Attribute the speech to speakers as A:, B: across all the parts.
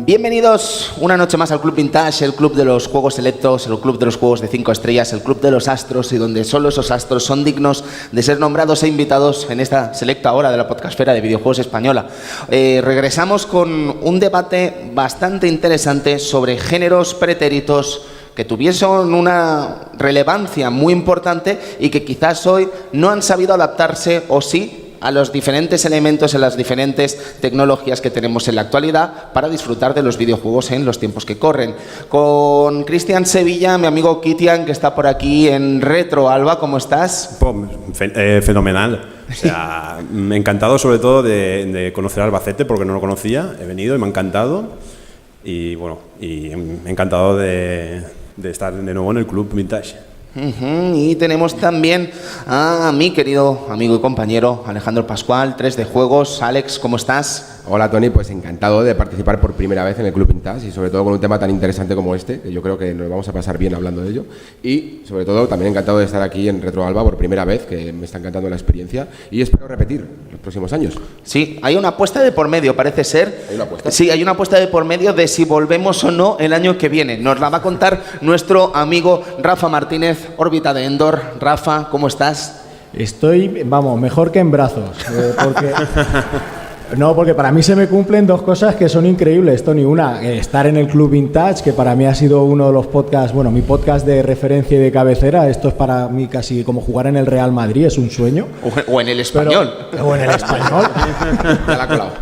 A: Bienvenidos una noche más al Club Vintage, el club de los juegos selectos, el club de los juegos de 5 estrellas, el club de los astros y donde solo esos astros son dignos de ser nombrados e invitados en esta selecta hora de la podcastfera de videojuegos española. Regresamos con un debate bastante interesante sobre géneros pretéritos que tuviesen una relevancia muy importante y que quizás hoy no han sabido adaptarse o sí a los diferentes elementos, a las diferentes tecnologías que tenemos en la actualidad para disfrutar de los videojuegos en los tiempos que corren. Con Cristian Sevilla, mi amigo Kitian, que está por aquí en Retro Alba, ¿cómo estás?
B: Fenomenal. O sea, encantado sobre todo de conocer Albacete porque no lo conocía, he venido y me ha encantado y bueno, y encantado de estar de nuevo en el Club Vintage.
A: Y tenemos también a mi querido amigo y compañero Alejandro Pascual, 3D Juegos. Alex, ¿cómo estás?
C: Hola Tony, pues encantado de participar por primera vez en el Club Vintage y sobre todo con un tema tan interesante como este, que yo creo que nos vamos a pasar bien hablando de ello. Y sobre todo también encantado de estar aquí en Retro Alba por primera vez, que me está encantando la experiencia y espero repetir los próximos años.
A: Sí, hay una apuesta de por medio, parece ser.
C: ¿Hay una apuesta?
A: Sí, hay una apuesta de por medio de si volvemos o no el año que viene. Nos la va a contar nuestro amigo Rafa Martínez, órbita de Endor. Rafa, ¿cómo estás?
D: Estoy, vamos, mejor que en brazos, porque para mí se me cumplen dos cosas que son increíbles, Tony. Una, estar en el Club Vintage, que para mí ha sido uno de los podcasts, bueno, mi podcast de referencia y de cabecera. Esto es para mí casi como jugar en el Real Madrid, es un sueño.
A: O en el español.
D: O en el español.
C: Ya la ha colado.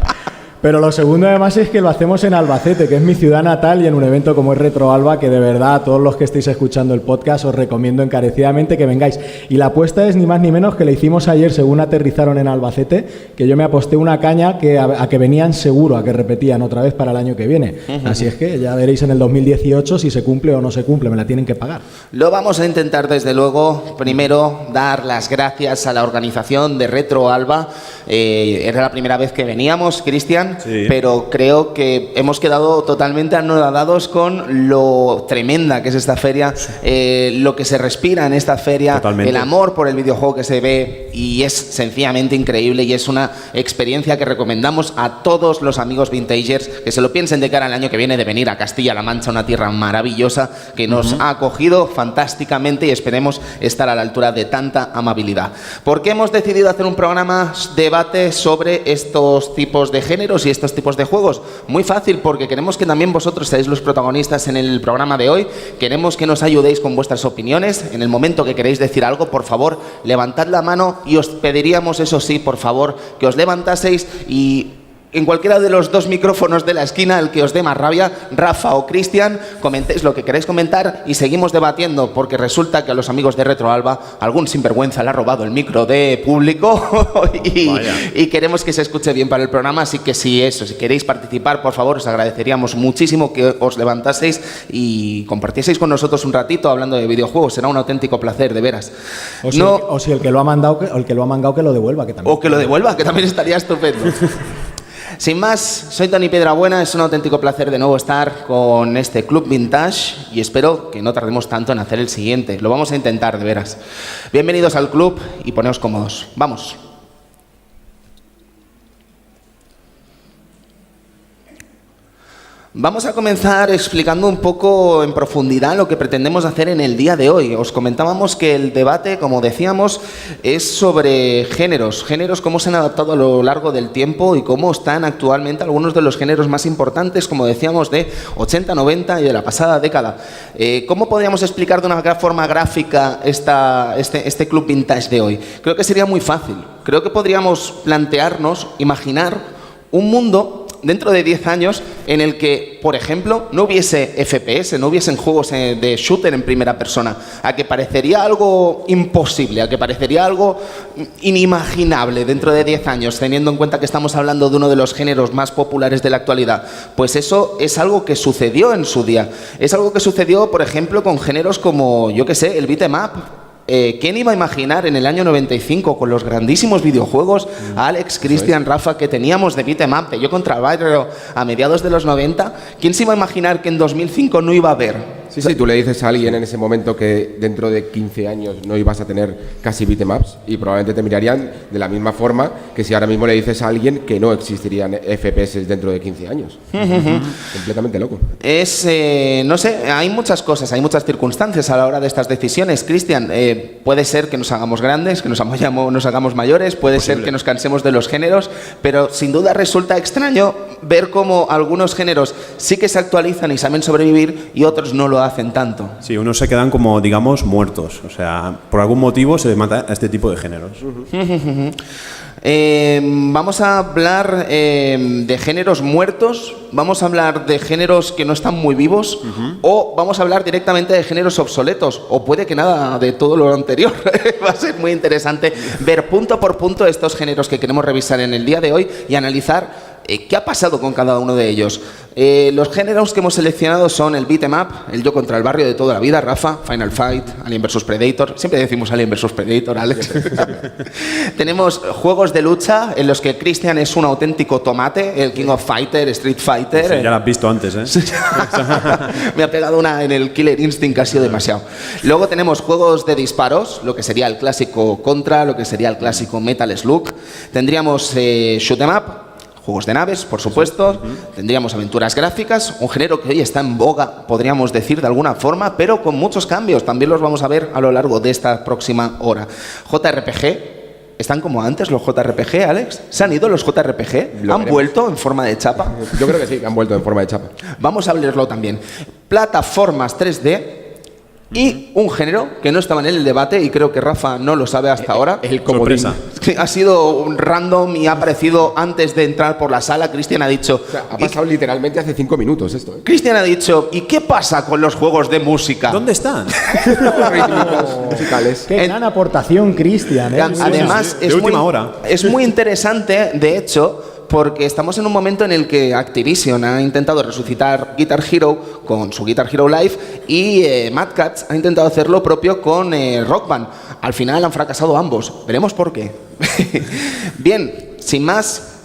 D: Pero lo segundo además es que lo hacemos en Albacete, que es mi ciudad natal, y en un evento como es Retro Alba, que de verdad a todos los que estéis escuchando el podcast os recomiendo encarecidamente que vengáis. Y la apuesta es ni más ni menos que la hicimos ayer según aterrizaron en Albacete, que yo me aposté una caña a que venían seguro, a que repetían otra vez para el año que viene. Así es que ya veréis en el 2018 si se cumple o no se cumple, me la tienen que pagar.
A: Lo vamos a intentar desde luego. Primero dar las gracias a la organización de Retro Alba. Era la primera vez que veníamos, Cristian.
B: Sí.
A: Pero creo que hemos quedado totalmente anonadados con lo tremenda que es esta feria, lo que se respira en esta feria,
B: Totalmente.
A: el amor por el videojuego que se ve, y es sencillamente increíble y es una experiencia que recomendamos a todos los amigos vintagers que se lo piensen de cara al año que viene de venir a Castilla-La Mancha, una tierra maravillosa que nos ha acogido fantásticamente y esperemos estar a la altura de tanta amabilidad. ¿Por qué hemos decidido hacer un programa debate sobre estos tipos de géneros y estos tipos de juegos? Muy fácil, porque queremos que también vosotros seáis los protagonistas en el programa de hoy. Queremos que nos ayudéis con vuestras opiniones. En el momento que queréis decir algo, por favor, levantad la mano y os pediríamos, eso sí, por favor, que os levantaseis y en cualquiera de los dos micrófonos de la esquina, el que os dé más rabia, Rafa o Cristian, comentéis lo que queréis comentar y seguimos debatiendo, porque resulta que a los amigos de Retro Alba algún sinvergüenza le ha robado el micro de público y queremos que se escuche bien para el programa, así que si queréis participar, por favor, os agradeceríamos muchísimo que os levantaseis y compartieseis con nosotros un ratito hablando de videojuegos. Será un auténtico placer, de veras.
D: O si el que lo ha mandado, que lo devuelva, que también.
A: O que lo devuelva, que también estaría estupendo. Sin más, soy Tony Piedrabuena, es un auténtico placer de nuevo estar con este Club Vintage y espero que no tardemos tanto en hacer el siguiente. Lo vamos a intentar, de veras. Bienvenidos al club y poneos cómodos. ¡Vamos! Vamos a comenzar explicando un poco en profundidad lo que pretendemos hacer en el día de hoy. Os comentábamos que el debate, como decíamos, es sobre géneros, cómo se han adaptado a lo largo del tiempo y cómo están actualmente algunos de los géneros más importantes, como decíamos, de 80, 90 y de la pasada década. ¿Cómo podríamos explicar de una forma gráfica este Club Vintage de hoy? Creo que sería muy fácil. Creo que podríamos plantearnos, imaginar un mundo dentro de 10 años en el que, por ejemplo, no hubiese FPS, no hubiesen juegos de shooter en primera persona, a que parecería algo imposible, a que parecería algo inimaginable dentro de 10 años, teniendo en cuenta que estamos hablando de uno de los géneros más populares de la actualidad. Pues eso es algo que sucedió en su día. Es algo que sucedió, por ejemplo, con géneros como, yo qué sé, el beat 'em up. ¿Quién iba a imaginar en el año 95 con los grandísimos videojuegos, Alex, Cristian, Rafa, que teníamos de beat 'em up, de Yo contra Barrio a mediados de los 90? ¿Quién se iba a imaginar que en 2005 no iba a haber
C: Sí, tú le dices a alguien en ese momento que dentro de 15 años no ibas a tener casi beatemaps y probablemente te mirarían de la misma forma que si ahora mismo le dices a alguien que no existirían FPS dentro de 15 años. Completamente loco.
A: No sé, hay muchas cosas, hay muchas circunstancias a la hora de estas decisiones. Cristian, puede ser que nos hagamos grandes, que nos hagamos mayores, puede ser que nos cansemos de los géneros, pero sin duda resulta extraño ver cómo algunos géneros sí que se actualizan y saben sobrevivir y otros no lo hacen tanto.
B: Sí, unos se quedan como, digamos, muertos. O sea, por algún motivo se mata a este tipo de géneros.
A: Vamos a hablar de géneros muertos, vamos a hablar de géneros que no están muy vivos, o vamos a hablar directamente de géneros obsoletos, o puede que nada de todo lo anterior. Va a ser muy interesante ver punto por punto estos géneros que queremos revisar en el día de hoy y analizar qué ha pasado con cada uno de ellos. Los géneros que hemos seleccionado son el beat'em up, el yo contra el barrio de toda la vida, Rafa, Final Fight, Alien vs Predator. Siempre decimos Alien vs Predator, Alex. Tenemos juegos de lucha en los que Christian es un auténtico tomate, el King of Fighter, Street Fighter.
B: Sí, ya lo has visto antes, ¿eh?
A: Me ha pegado una en el Killer Instinct que ha sido demasiado. Luego tenemos juegos de disparos, lo que sería el clásico Contra, lo que sería el clásico Metal Slug. Tendríamos shoot'em up, juegos de naves, por supuesto. Tendríamos aventuras gráficas, un género que hoy está en boga, podríamos decir de alguna forma, pero con muchos cambios. También los vamos a ver a lo largo de esta próxima hora. JRPG. ¿Están como antes los JRPG, Alex? ¿Se han ido los JRPG? ¿Han vuelto en forma de chapa?
C: Yo creo que sí, han vuelto en forma de chapa.
A: Vamos a hablarlo también. Plataformas 3D. Y un género que no estaba en el debate y creo que Rafa no lo sabe hasta ahora.
C: El comodín.
A: Ha sido un random y ha aparecido antes de entrar por la sala. Cristian ha dicho...
C: O sea, ha pasado literalmente hace 5 minutos esto.
A: Cristian ha dicho, ¿y qué pasa con los juegos de música?
B: ¿Dónde están?
C: Rítmicos, musicales.
D: Qué gran aportación, Cristian.
A: Además,
B: de última hora.
A: Es muy interesante, de hecho, porque estamos en un momento en el que Activision ha intentado resucitar Guitar Hero con su Guitar Hero Live y Mad Catz ha intentado hacer lo propio con Rock Band. Al final han fracasado ambos. Veremos por qué. Bien, sin más,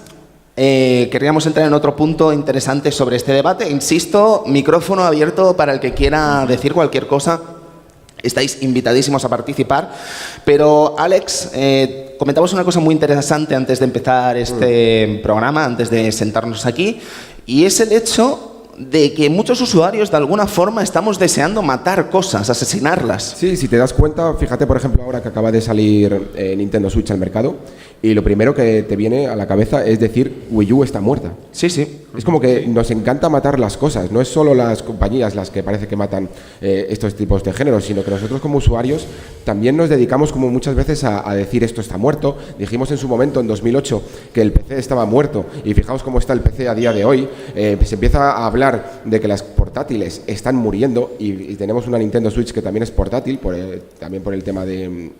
A: queríamos entrar en otro punto interesante sobre este debate. Insisto, micrófono abierto para el que quiera decir cualquier cosa. Estáis invitadísimos a participar. Pero, Alex, comentamos una cosa muy interesante antes de empezar este programa, antes de sentarnos aquí, y es el hecho de que muchos usuarios de alguna forma estamos deseando matar cosas, asesinarlas.
C: Sí, si te das cuenta, fíjate por ejemplo ahora que acaba de salir Nintendo Switch al mercado y lo primero que te viene a la cabeza es decir Wii U está muerta.
A: Sí, sí.
C: Es como que nos encanta matar las cosas, no es solo las compañías las que parece que matan estos tipos de géneros, sino que nosotros como usuarios también nos dedicamos como muchas veces a decir esto está muerto. Dijimos en su momento, en 2008, que el PC estaba muerto y fijaos cómo está el PC a día de hoy. Se empieza a hablar de que las portátiles están muriendo y tenemos una Nintendo Switch que también es portátil, también por el tema de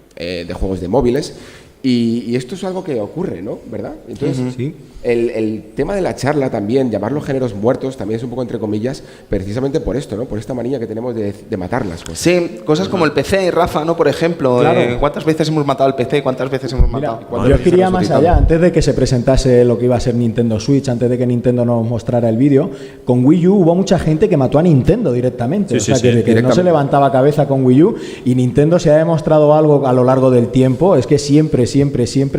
C: juegos de móviles. Y esto es algo que ocurre, ¿no? ¿Verdad? Entonces,
D: Sí.
C: el tema de la charla también, llamarlos géneros muertos, también es un poco entre comillas, precisamente por esto, ¿no? Por esta manía que tenemos de matarlas. Pues.
A: Sí, cosas como el PC, Rafa, ¿no? Por ejemplo,
D: Claro.
A: ¿cuántas veces hemos matado el PC? ¿Cuántas veces hemos matado?
D: Mira, yo quería más allá, antes de que se presentase lo que iba a ser Nintendo Switch, antes de que Nintendo nos mostrara el vídeo, con Wii U hubo mucha gente que mató a Nintendo directamente.
B: Sí,
D: o sea,
B: sí,
D: que,
B: sí,
D: que no se levantaba cabeza con Wii U, y Nintendo se ha demostrado algo a lo largo del tiempo, es que siempre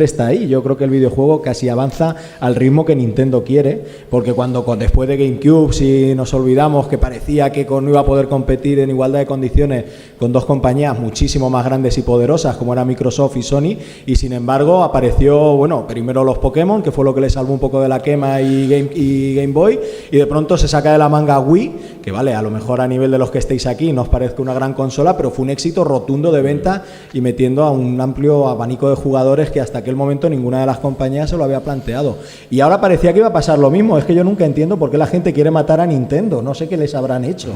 D: está ahí. Yo creo que el videojuego casi avanza al ritmo que Nintendo quiere, porque después de GameCube, si nos olvidamos que parecía que no iba a poder competir en igualdad de condiciones con dos compañías muchísimo más grandes y poderosas como era Microsoft y Sony, y sin embargo apareció, bueno, primero los Pokémon, que fue lo que le salvó un poco de la quema, y Game Boy, y de pronto se saca de la manga Wii, que vale, a lo mejor a nivel de los que estéis aquí no os parezca una gran consola, pero fue un éxito rotundo de venta y metiendo a un amplio abanico de jugadores que hasta aquel momento ninguna de las compañías se lo había planteado. Y ahora parecía que iba a pasar lo mismo. Es que yo nunca entiendo por qué la gente quiere matar a Nintendo. No sé qué les habrán hecho.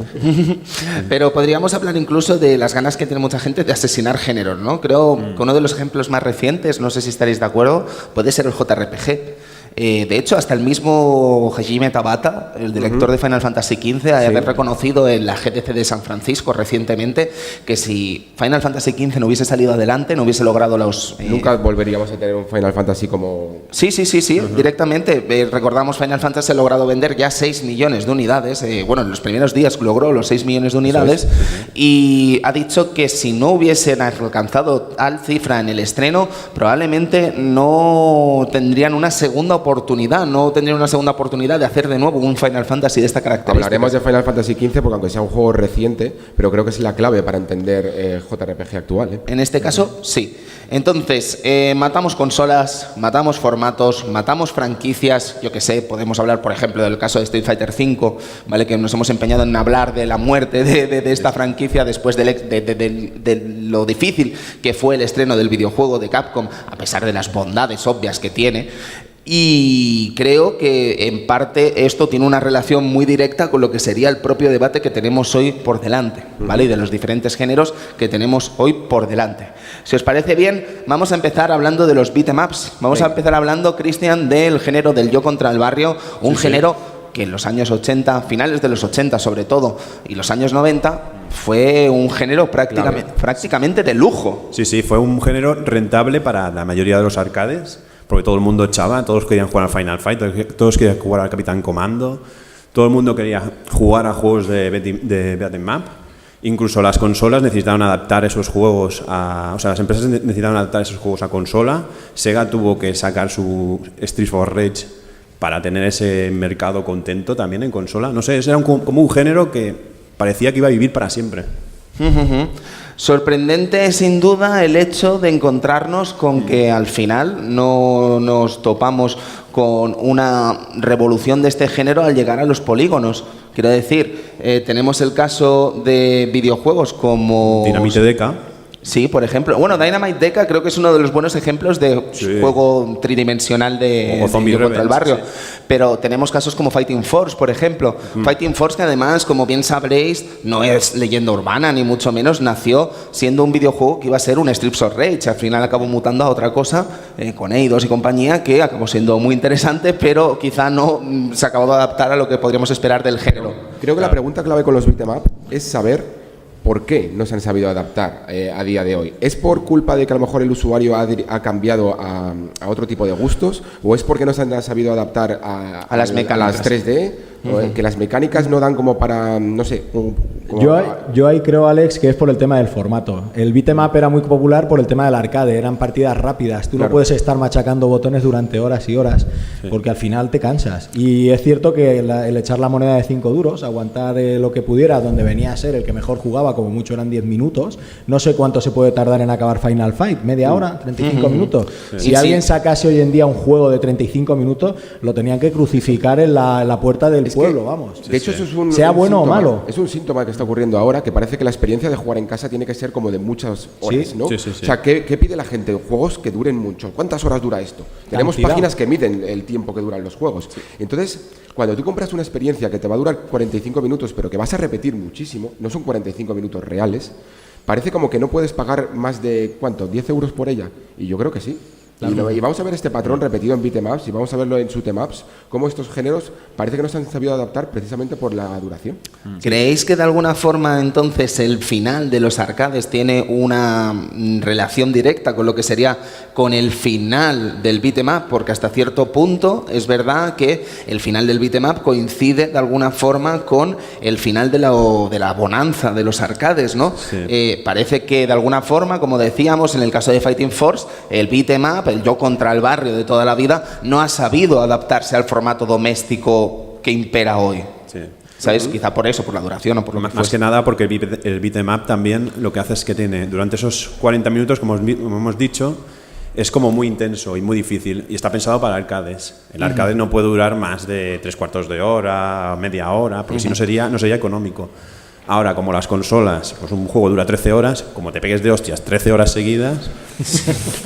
A: Pero podríamos hablar incluso de las ganas que tiene mucha gente de asesinar géneros, ¿no? Creo que uno de los ejemplos más recientes, no sé si estaréis de acuerdo, puede ser el JRPG. De hecho, hasta el mismo Hajime Tabata, el director de Final Fantasy XV, ha haber reconocido en la GDC de San Francisco recientemente que si Final Fantasy XV no hubiese salido adelante, no hubiese logrado los...
C: Nunca volveríamos a tener un Final Fantasy como...
A: Sí, directamente. Recordamos, Final Fantasy ha logrado vender ya 6 millones de unidades. Bueno, en los primeros días logró los 6 millones de unidades y ha dicho que si no hubiesen alcanzado tal cifra en el estreno, probablemente no tendrían una segunda oportunidad, de hacer de nuevo un Final Fantasy de esta característica.
C: Hablaremos de Final Fantasy XV porque aunque sea un juego reciente, pero creo que es la clave para entender JRPG actual.
A: En este caso, sí. Entonces, matamos consolas, matamos formatos, matamos franquicias. Yo que sé, podemos hablar, por ejemplo, del caso de Street Fighter V, ¿vale? Que nos hemos empeñado en hablar de la muerte de esta franquicia después de lo difícil que fue el estreno del videojuego de Capcom, a pesar de las bondades obvias que tiene. Y creo que en parte esto tiene una relación muy directa con lo que sería el propio debate que tenemos hoy por delante, ¿vale? Y de los diferentes géneros que tenemos hoy por delante. Si os parece bien, vamos a empezar hablando de los beat'em ups. Vamos a empezar hablando, Cristian, del género del yo contra el barrio, un género que en los años 80, finales de los 80 sobre todo, y los años 90, fue un género prácticamente de lujo.
B: Sí, fue un género rentable para la mayoría de los arcades, porque todo el mundo echaba, todos querían jugar al Final Fight, todos querían jugar al Capitán Comando, todo el mundo quería jugar a juegos de beat'em up. Incluso las consolas necesitaban adaptar esos juegos las empresas necesitaban adaptar esos juegos a consola. Sega tuvo que sacar su Streets of Rage para tener ese mercado contento también en consola. No sé, era como un género que parecía que iba a vivir para siempre.
A: Sorprendente sin duda el hecho de encontrarnos con que al final no nos topamos con una revolución de este género al llegar a los polígonos. Quiero decir, tenemos el caso de videojuegos como...
B: Dynamite Deca.
A: Sí, por ejemplo. Bueno, Dynamite Deca creo que es uno de los buenos ejemplos de juego tridimensional de yo contra el barrio. Pero tenemos casos como Fighting Force, por ejemplo. Fighting Force, que además, como bien sabréis, no es leyenda urbana, ni mucho menos. Nació siendo un videojuego que iba a ser un Streets of Rage. Al final acabó mutando a otra cosa, con Eidos y compañía, que acabó siendo muy interesante, pero quizá no se acabó de adaptar a lo que podríamos esperar del género.
C: Creo que la pregunta clave con los beat'em up es saber ¿por qué no se han sabido adaptar a día de hoy? ¿Es por culpa de que a lo mejor el usuario ha cambiado a otro tipo de gustos? ¿O es porque no se han sabido adaptar a las 3D? Que las mecánicas no dan como para, no sé...
D: Yo ahí creo, Alex, que es por el tema del formato. El beat'em up era muy popular por el tema del arcade, eran partidas rápidas. Tú no puedes estar machacando botones durante horas y horas, porque al final te cansas. Y es cierto que el echar la moneda de 5 duros, aguantar lo que pudiera, donde venía a ser el que mejor jugaba, como mucho eran 10 minutos. No sé cuánto se puede tardar en acabar Final Fight, media hora, 35 minutos. Si alguien sacase hoy en día un juego de 35 minutos, lo tenían que crucificar en la puerta del pueblo, vamos.
C: De hecho, eso es un
D: sea bueno
C: síntoma,
D: o malo.
C: Es un síntoma que está ocurriendo ahora, que parece que la experiencia de jugar en casa tiene que ser como de muchas horas, ¿no?
B: Sí.
C: O sea, ¿qué pide la gente? Juegos que duren mucho. ¿Cuántas horas dura esto? Tenemos páginas que miden el tiempo que duran los juegos. Entonces, cuando tú compras una experiencia que te va a durar 45 minutos, pero que vas a repetir muchísimo, no son 45 minutos reales, parece como que no puedes pagar más de, ¿cuánto? ¿10 euros por ella? Y yo creo que sí. Y vamos a ver este patrón repetido en beat'em ups y vamos a verlo en shoot'em ups, cómo estos géneros parece que no se han sabido adaptar precisamente por la duración.
A: ¿Creéis que de alguna forma entonces el final de los arcades tiene una relación directa con lo que sería con el final del beat'em up? Porque hasta cierto punto es verdad que el final del beat'em up coincide de alguna forma con el final de la bonanza de los arcades, ¿no? Sí. Parece que de alguna forma, como decíamos en el caso de Fighting Force, el beat'em up, el yo contra el barrio de toda la vida, no ha sabido adaptarse al formato doméstico que impera hoy. Sí. ¿Sabes? Quizá por eso, por la duración o por lo que
B: más que nada porque el beat'em up también lo que hace es que tiene, durante esos 40 minutos, como hemos dicho, es como muy intenso y muy difícil y está pensado para arcades. El arcade no puede durar más de 3/4 de hora, media hora, porque si no sería económico. Ahora, como las consolas, pues un juego dura 13 horas, como te pegues de hostias 13 horas seguidas,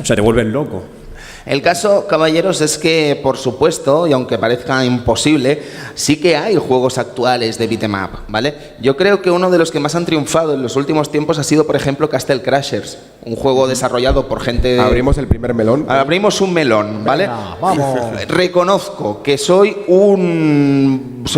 B: o sea, te vuelven loco.
A: El caso, caballeros, es que, por supuesto, y aunque parezca imposible, sí que hay juegos actuales de beat'em up, ¿vale? Yo creo que uno de los que más han triunfado en los últimos tiempos ha sido, por ejemplo, Castle Crashers, un juego desarrollado por gente...
C: Abrimos el primer melón.
A: Abrimos un melón, ¿vale?
D: Venga, vamos.
A: Reconozco que soy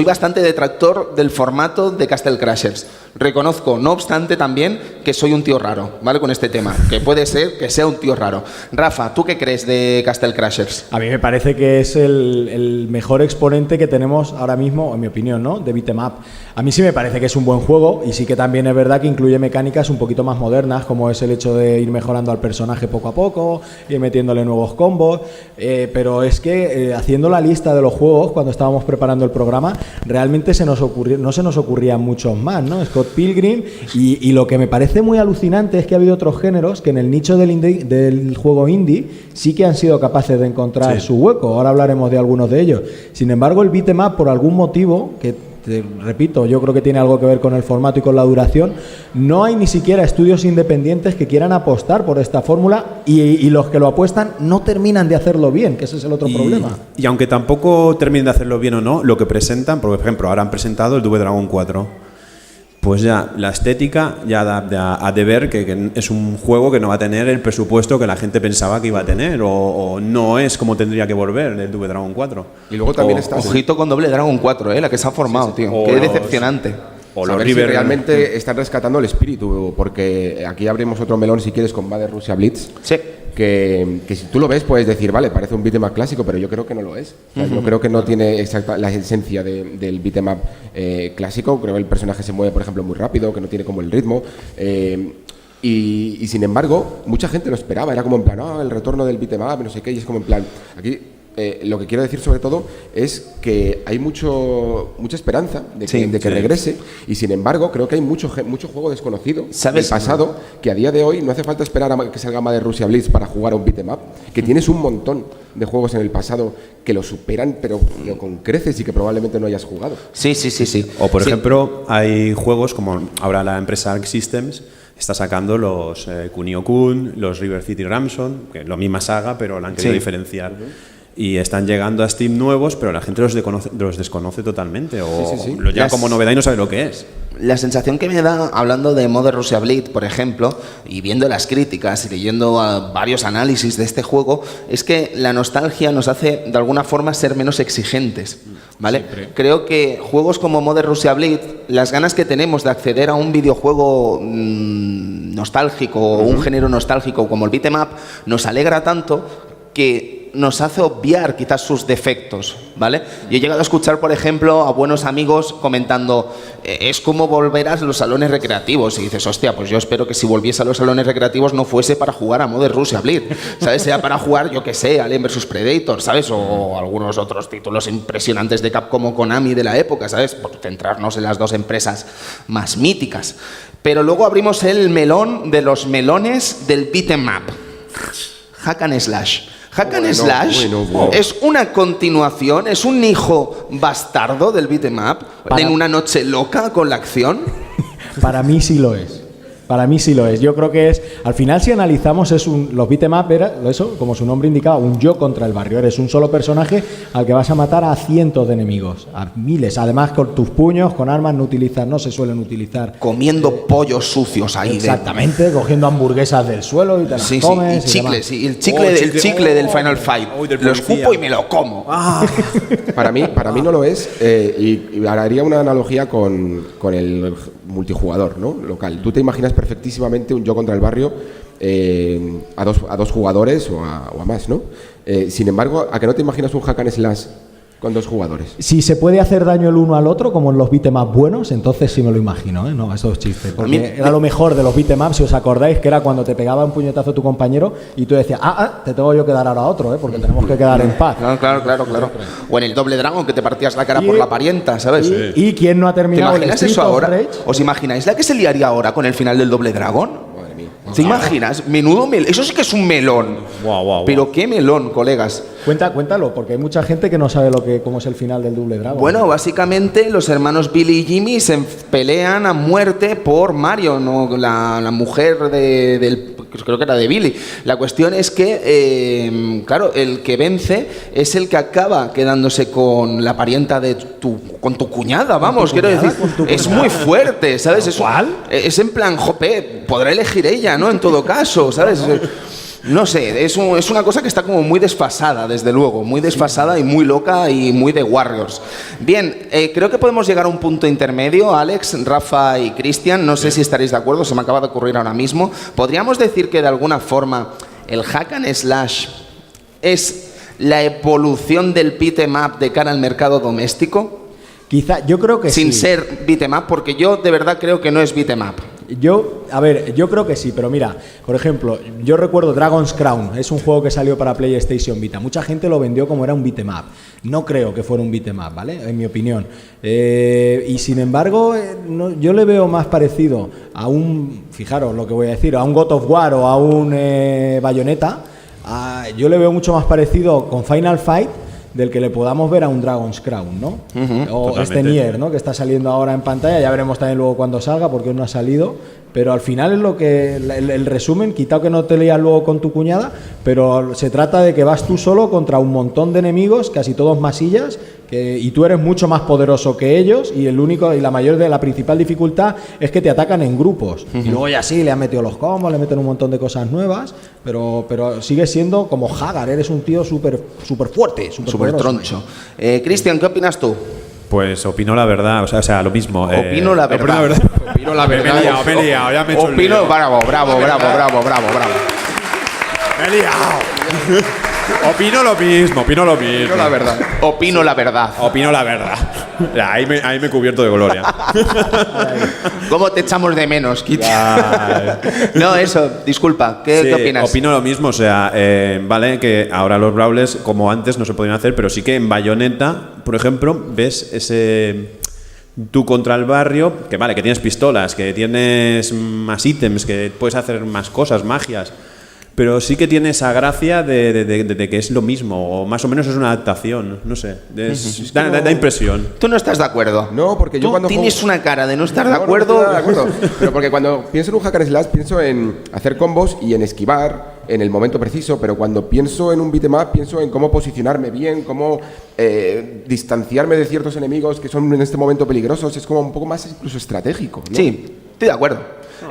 A: bastante detractor del formato de Castle Crashers. Reconozco, no obstante, también que soy un tío raro, ¿vale? Con este tema, que puede ser que sea un tío raro. Rafa, ¿tú qué crees de Castle Crashers?
D: A mí me parece que es el mejor exponente que tenemos ahora mismo, en mi opinión, ¿no? De beat'em up. A mí sí me parece que es un buen juego y sí que también es verdad que incluye mecánicas un poquito más modernas, como es el hecho de ir mejorando al personaje poco a poco, ir metiéndole nuevos combos, pero es que haciendo la lista de los juegos cuando estábamos preparando el programa, realmente no se nos ocurrían muchos más, ¿no? Scott Pilgrim, y lo que me parece muy alucinante es que ha habido otros géneros que en el nicho del juego indie sí que han sido capaces de encontrar su hueco. Ahora hablaremos de algunos de ellos. Sin embargo, el beat'em up, por algún motivo, que te repito, yo creo que tiene algo que ver con el formato y con la duración, no hay ni siquiera estudios independientes que quieran apostar por esta fórmula y los que lo apuestan no terminan de hacerlo bien, que ese es el otro problema.
B: Y aunque tampoco terminen de hacerlo bien o no, lo que presentan, por ejemplo, ahora han presentado el Double Dragon 4. Pues ya, la estética ya da a deber que es un juego que no va a tener el presupuesto que la gente pensaba que iba a tener, o no es como tendría que volver el Double Dragon 4.
C: Y luego también está...
A: Ojito con Double Dragon 4, la que se ha formado, tío. Qué decepcionante.
C: O los River si realmente están rescatando el espíritu, porque aquí abrimos otro melón, si quieres, con Mother Russia Blitz.
A: Sí.
C: Que si tú lo ves puedes decir, vale, parece un beat'em up clásico, pero yo creo que no lo es. O sea, yo creo que no tiene exacta la esencia del beat'em up clásico. Creo que el personaje se mueve, por ejemplo, muy rápido, que no tiene como el ritmo. Y sin embargo, mucha gente lo esperaba. Era como en plan, el retorno del beat'em up, no sé qué, y es como en plan, aquí... lo que quiero decir sobre todo es que hay mucha esperanza de que regrese, y sin embargo creo que hay mucho juego desconocido del pasado, que a día de hoy no hace falta esperar a que salga Mother Russia Blitz para jugar a un beat'em up, que tienes un montón de juegos en el pasado que lo superan pero con creces y que probablemente no hayas jugado.
A: Sí.
B: O por ejemplo hay juegos como ahora la empresa Arc Systems está sacando los Kunio-kun, los River City Ransom, que es la misma saga pero la han querido diferenciar. Y están llegando a Steam nuevos, pero la gente los desconoce totalmente, o lo lleva como novedad y no sabe lo que es.
A: La sensación que me da, hablando de Mother Russia Blitz, por ejemplo, y viendo las críticas y leyendo varios análisis de este juego, es que la nostalgia nos hace, de alguna forma, ser menos exigentes, ¿vale? Siempre. Creo que juegos como Mother Russia Blitz, las ganas que tenemos de acceder a un videojuego nostálgico, o un género nostálgico como el beat'em up, nos alegra tanto que nos hace obviar quizás sus defectos, ¿vale? Yo he llegado a escuchar, por ejemplo, a buenos amigos comentando es como volver a los salones recreativos, y dices, hostia, pues yo espero que si volviese a los salones recreativos no fuese para jugar a Mother Russia Blitz, ¿sabes? Sea para jugar, yo qué sé, Alien vs Predator, ¿sabes? O algunos otros títulos impresionantes de Capcom o Konami de la época, ¿sabes? Por centrarnos en las dos empresas más míticas. Pero luego abrimos el melón de los melones del beat'em up. Hack and Slash. Hack and Slash es una continuación, es un hijo bastardo del beat'em up en una noche loca con la acción.
D: Para mí sí lo es. Para mí sí lo es. Yo creo que es, al final si analizamos, los beat'em up era eso, como su nombre indicaba, un yo contra el barrio. Eres un solo personaje al que vas a matar a cientos de enemigos, a miles. Además con tus puños, con armas no se suelen utilizar.
A: Comiendo pollos sucios ahí.
D: Exactamente, cogiendo hamburguesas del suelo y te las comes.
A: Y chicles, y el chicle del Final Fight. Lo escupo y me lo como.
C: Para mí no lo es, y haría una analogía con el multijugador, ¿no? Local. Tú te imaginas perfectísimamente un yo contra el barrio a dos jugadores o a más, ¿no? Sin embargo, ¿a que no te imaginas un hack and slash con dos jugadores?
D: Si se puede hacer daño el uno al otro, como en los beat'em up buenos, entonces sí me lo imagino, ¿eh? No, eso es chiste. Porque era lo mejor de los beat'em up, si os acordáis, que era cuando te pegaba un puñetazo tu compañero y tú decías, te tengo yo que dar ahora a otro, porque tenemos que quedar en paz.
A: Claro. O en el Double Dragon, que te partías la cara por la parienta, ¿sabes?
D: ¿Y quién no ha terminado el
A: Street of Rage? ¿Os imagináis la que se liaría ahora con el final del Double Dragon? ¿Te imaginas? Menudo melón. Eso sí que es un melón.
B: Wow.
A: Pero qué melón, colegas.
D: Cuéntalo, porque hay mucha gente que no sabe cómo es el final del Double Dragon.
A: Bueno, básicamente los hermanos Billy y Jimmy se pelean a muerte por Marion, ¿no? La mujer del creo que era de Billy. La cuestión es que, claro, el que vence es el que acaba quedándose con la parienta de con tu cuñada, vamos, quiero decir. Es muy fuerte, ¿sabes? Es en plan, jope, podrá elegir ella, ¿no? En todo caso, ¿sabes? No sé, es una cosa que está como muy desfasada, desde luego, muy desfasada y muy loca y muy de Warriors. Bien, creo que podemos llegar a un punto intermedio, Alex, Rafa y Cristian, no sé si estaréis de acuerdo, se me acaba de ocurrir ahora mismo. ¿Podríamos decir que de alguna forma el hack and slash es la evolución del beat'em up de cara al mercado doméstico?
D: Quizá, yo creo que
A: Sin
D: sí.
A: ser beat'em up, porque yo de verdad creo que no es beat'em up.
D: Yo creo que sí, pero mira, por ejemplo, yo recuerdo Dragon's Crown, es un juego que salió para PlayStation Vita. Mucha gente lo vendió como era un beat'em up. No creo que fuera un beat'em up, ¿vale? En mi opinión. Y sin embargo, yo le veo más parecido a fijaros lo que voy a decir, a un God of War o a un Bayonetta. Yo le veo mucho más parecido con Final Fight del que le podamos ver a un Dragon's Crown, ¿no? O
B: totalmente.
D: este Nier, ¿no? Que está saliendo ahora en pantalla, ya veremos también luego cuando salga, porque no ha salido, pero al final es lo que el resumen, quitado que no te leas luego con tu cuñada, pero se trata de que vas tú solo contra un montón de enemigos, casi todos masillas, y tú eres mucho más poderoso que ellos, y la principal dificultad es que te atacan en grupos. Y luego ya sí, le han metido los combos, le meten un montón de cosas nuevas, pero sigue siendo como Hagar, eres un tío súper fuerte, súper
A: troncho. Cristian, ¿qué opinas tú?
B: Pues opino la verdad, o sea, lo mismo.
A: Opino la verdad.
C: Opino la verdad.
B: Me he liado, ya me he hecho el
A: Opino,
B: lío.
A: bravo.
B: Me he liado. Opino lo mismo.
C: Opino la verdad.
A: Opino la verdad.
B: Opino la verdad. Ya, ahí me he cubierto de gloria.
A: ¿Cómo te echamos de menos, Kit? No, eso, disculpa, ¿qué opinas?
B: Opino lo mismo, o sea, vale que ahora los brawlers, como antes, no se podían hacer, pero sí que en Bayonetta, por ejemplo, ves ese... Tú contra el barrio, que vale, que tienes pistolas, que tienes más ítems, que puedes hacer más cosas, magias, pero sí que tiene esa gracia de que es lo mismo, o más o menos es una adaptación, no sé, da impresión.
A: ¿Tú no estás de acuerdo?
C: No, porque yo cuando
A: tienes
C: juego...
A: una cara de no estar de
C: No,
A: acuerdo.
C: no estoy de acuerdo. Pero porque cuando pienso en un hack and slash pienso en hacer combos y en esquivar en el momento preciso, pero cuando pienso en un beat'em up pienso en cómo posicionarme bien, cómo distanciarme de ciertos enemigos que son en este momento peligrosos. Es como un poco más incluso estratégico, ¿no?
A: Sí, estoy de acuerdo.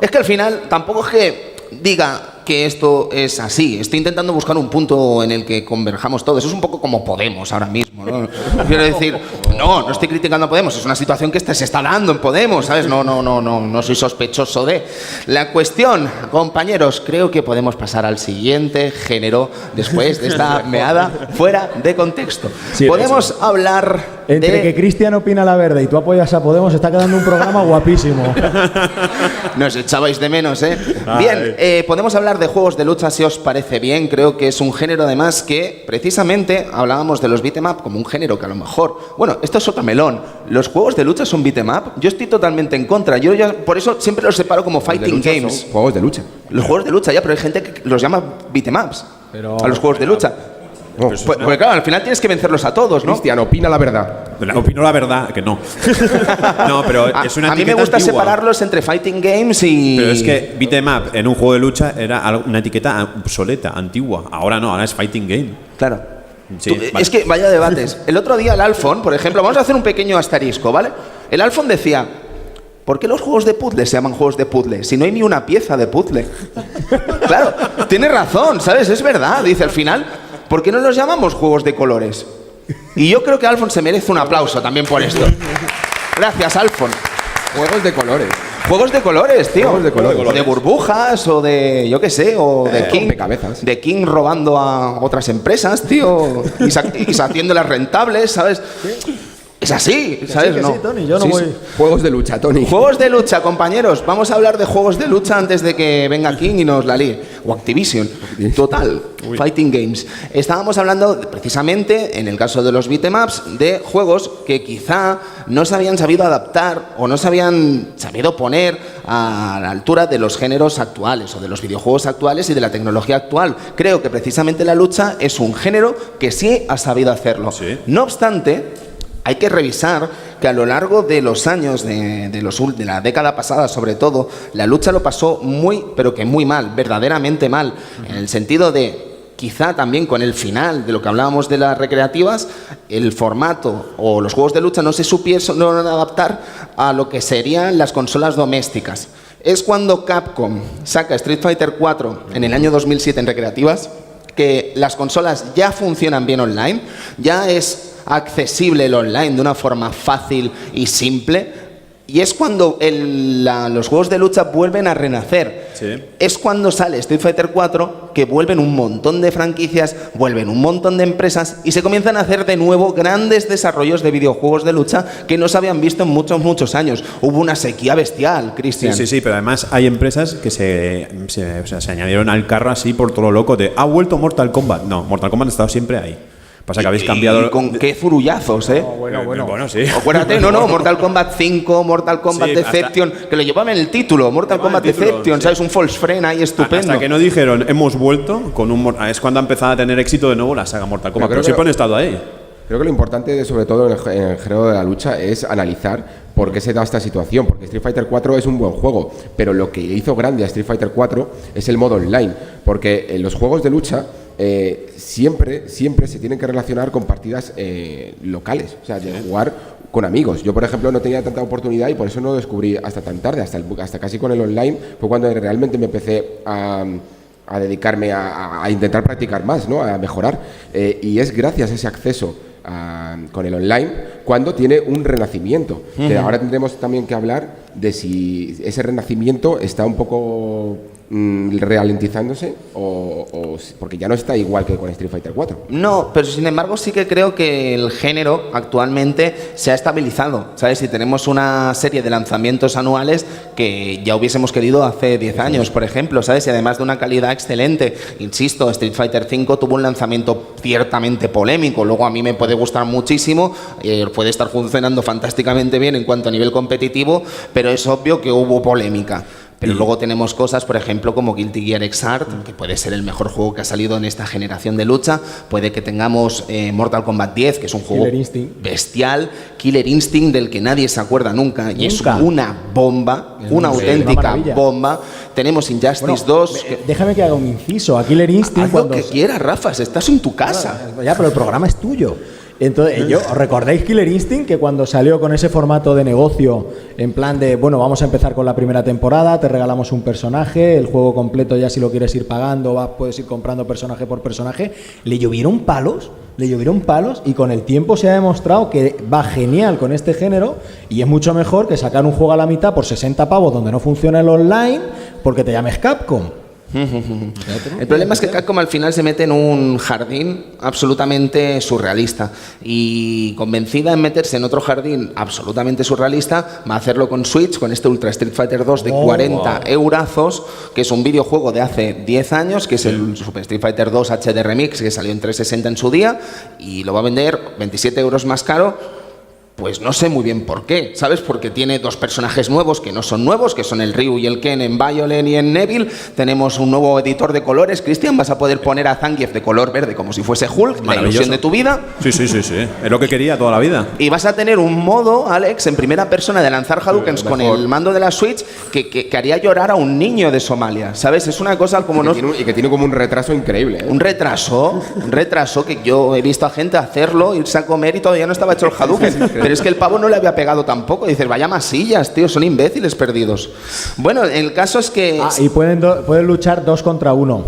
A: Es que al final tampoco es que diga que esto es así. Estoy intentando buscar un punto en el que converjamos todos. Es un poco como Podemos ahora mismo, ¿no? Quiero decir, no estoy criticando a Podemos. Es una situación que se está dando en Podemos, ¿sabes? No soy sospechoso de. La cuestión, compañeros, creo que podemos pasar al siguiente género después de esta meada fuera de contexto.
D: Sí,
A: podemos hablar
D: Entre que Cristian opina la verde y tú apoyas a Podemos, está quedando un programa guapísimo.
A: Nos echabais de menos, ¿eh? Bien, podemos hablar de juegos de lucha si os parece bien. Creo que es un género además que precisamente hablábamos de los beat'em up como un género que a lo mejor... Bueno, esto es otro melón. ¿Los juegos de lucha son beat'em up? Yo estoy totalmente en contra. Yo ya por eso siempre los separo como fighting games.
C: Son juegos de lucha.
A: Los juegos de lucha, ya, pero hay gente que los llama beat'em ups a los juegos de lucha.
C: No,
A: Porque claro, al final tienes que vencerlos a todos, ¿no?
C: Cristian, opina la verdad.
B: Opino la verdad que no. No, pero es una
A: a mí me
B: etiqueta
A: gusta
B: antigua.
A: separarlos entre fighting games y...
B: Pero es que beat'em up en un juego de lucha era una etiqueta obsoleta, antigua. Ahora no, ahora es fighting game.
A: Claro.
B: Sí, vale.
A: Es que vaya debates. El otro día el Alfon, por ejemplo, vamos a hacer un pequeño asterisco, ¿vale? El Alfon decía, ¿por qué los juegos de puzzle se llaman juegos de puzzle si no hay ni una pieza de puzzle? Claro, tiene razón, ¿sabes? Es verdad. Dice, al final, ¿por qué no los llamamos juegos de colores? Y yo creo que Alfon se merece un aplauso también por esto. Gracias, Alfon.
C: Juegos de colores.
A: Juegos de colores, tío.
C: Juegos de colores.
A: O de burbujas, o de, yo qué sé, o de King.
C: rompecabezas.
A: De King robando a otras empresas, tío. Y haciéndolas rentables, ¿sabes? Es así, ¿sabes?
D: Sí, que sí, Tony, yo no voy...
C: Juegos de lucha, Tony.
A: Juegos de lucha, compañeros. Vamos a hablar de juegos de lucha antes de que venga King y nos la líe. O Activision. Total. Fighting Games. Estábamos hablando precisamente, en el caso de los beat'em ups, de juegos que quizá no se habían sabido adaptar o no se habían sabido poner a la altura de los géneros actuales o de los videojuegos actuales y de la tecnología actual. Creo que precisamente la lucha es un género que sí ha sabido hacerlo.
B: Sí.
A: No obstante, hay que revisar que a lo largo de los años, de la década pasada sobre todo, la lucha lo pasó muy, pero que muy mal, verdaderamente mal, en el sentido de, quizá también con el final de lo que hablábamos de las recreativas, el formato o los juegos de lucha no se supieron adaptar a lo que serían las consolas domésticas. Es cuando Capcom saca Street Fighter 4 en el año 2007 en recreativas, que las consolas ya funcionan bien online, ya es accesible el online de una forma fácil y simple, y es cuando los juegos de lucha vuelven a renacer.
B: Sí.
A: Es cuando sale Street Fighter 4, que vuelven un montón de franquicias, vuelven un montón de empresas y se comienzan a hacer de nuevo grandes desarrollos de videojuegos de lucha que no se habían visto en muchos años. Hubo una sequía bestial, Cristian.
B: Sí, pero además hay empresas que se añadieron al carro así por todo lo loco de ¿ha vuelto Mortal Kombat? No, Mortal Kombat ha estado siempre ahí. Pasa que habéis cambiado...
A: Y con qué furullazos, ¿eh?
B: Bueno, sí.
A: Acuérdate, no, Mortal Kombat 5, Mortal Kombat
B: Sí,
A: Deception, que lo llevaban en el título, Mortal Kombat Deception,
B: sí.
A: ¿sabes? Un false friend ahí estupendo.
B: Hasta que no dijeron, hemos vuelto con un... Es cuando ha empezado a tener éxito de nuevo la saga Mortal Kombat, pero siempre han estado ahí.
C: Creo que lo importante, sobre todo en el género de la lucha, es analizar por qué se da esta situación. Porque Street Fighter 4 es un buen juego, pero lo que hizo grande a Street Fighter 4 es el modo online. Porque en los juegos de lucha siempre se tienen que relacionar con partidas locales, o sea, de jugar con amigos. Yo, por ejemplo, no tenía tanta oportunidad y por eso no descubrí hasta tan tarde, hasta casi con el online, fue cuando realmente me empecé a dedicarme a intentar practicar más, ¿no? A mejorar. Y es gracias a ese acceso con el online cuando tiene un renacimiento. Que ahora tendremos también que hablar de si ese renacimiento está un poco ralentizándose o porque ya no está igual que con Street Fighter 4.
A: No, pero sin embargo sí que creo que el género actualmente se ha estabilizado, ¿sabes? Si tenemos una serie de lanzamientos anuales que ya hubiésemos querido hace 10 años, por ejemplo, ¿sabes? Y además de una calidad excelente. Insisto, Street Fighter 5 tuvo un lanzamiento ciertamente polémico, luego a mí me puede gustar muchísimo, puede estar funcionando fantásticamente bien en cuanto a nivel competitivo, pero es obvio que hubo polémica. Pero luego tenemos cosas, por ejemplo, como Guilty Gear Xrd, que puede ser el mejor juego que ha salido en esta generación de lucha. Puede que tengamos Mortal Kombat 10, que es un juego bestial. Killer Instinct, del que nadie se acuerda nunca. Y es una bomba, una auténtica bomba. Tenemos Injustice 2.
D: Déjame que haga un inciso. A Killer Instinct...
A: Haz lo que quieras, Rafa, estás en tu casa.
D: Ya, pero el programa es tuyo. Entonces, ¿os recordáis Killer Instinct? Que cuando salió con ese formato de negocio, en plan de, bueno, vamos a empezar con la primera temporada, te regalamos un personaje, el juego completo ya si lo quieres ir pagando, puedes ir comprando personaje por personaje, le llovieron palos y con el tiempo se ha demostrado que va genial con este género y es mucho mejor que sacar un juego a la mitad por 60 pavos donde no funciona el online porque te llames Capcom.
A: El problema es que Capcom al final se mete en un jardín absolutamente surrealista y convencida en meterse en otro jardín absolutamente surrealista va a hacerlo con Switch, con este Ultra Street Fighter 2 de 40 eurazos, que es un videojuego de hace 10 años, que es el Super Street Fighter 2 HD Remix, que salió en 360 en su día y lo va a vender 27 euros más caro. Pues no sé muy bien por qué, ¿sabes? Porque tiene dos personajes nuevos que no son nuevos, que son el Ryu y el Ken en Violent y en Neville. Tenemos un nuevo editor de colores, Cristian, vas a poder poner a Zangief de color verde como si fuese Hulk, la ilusión de tu vida.
B: Sí, es lo que quería toda la vida.
A: Y vas a tener un modo, Alex, en primera persona de lanzar Hadoukens con el mando de la Switch que haría llorar a un niño de Somalia, ¿sabes? Es una cosa como
C: y que tiene como un retraso increíble, ¿eh?
A: Un retraso que yo he visto a gente hacerlo, irse a comer y todavía no estaba hecho el Hadouken. Pero es que el pavo no le había pegado tampoco. Dices, vaya masillas, tío, son imbéciles perdidos. Bueno, el caso es que...
D: y pueden luchar 2 contra 1.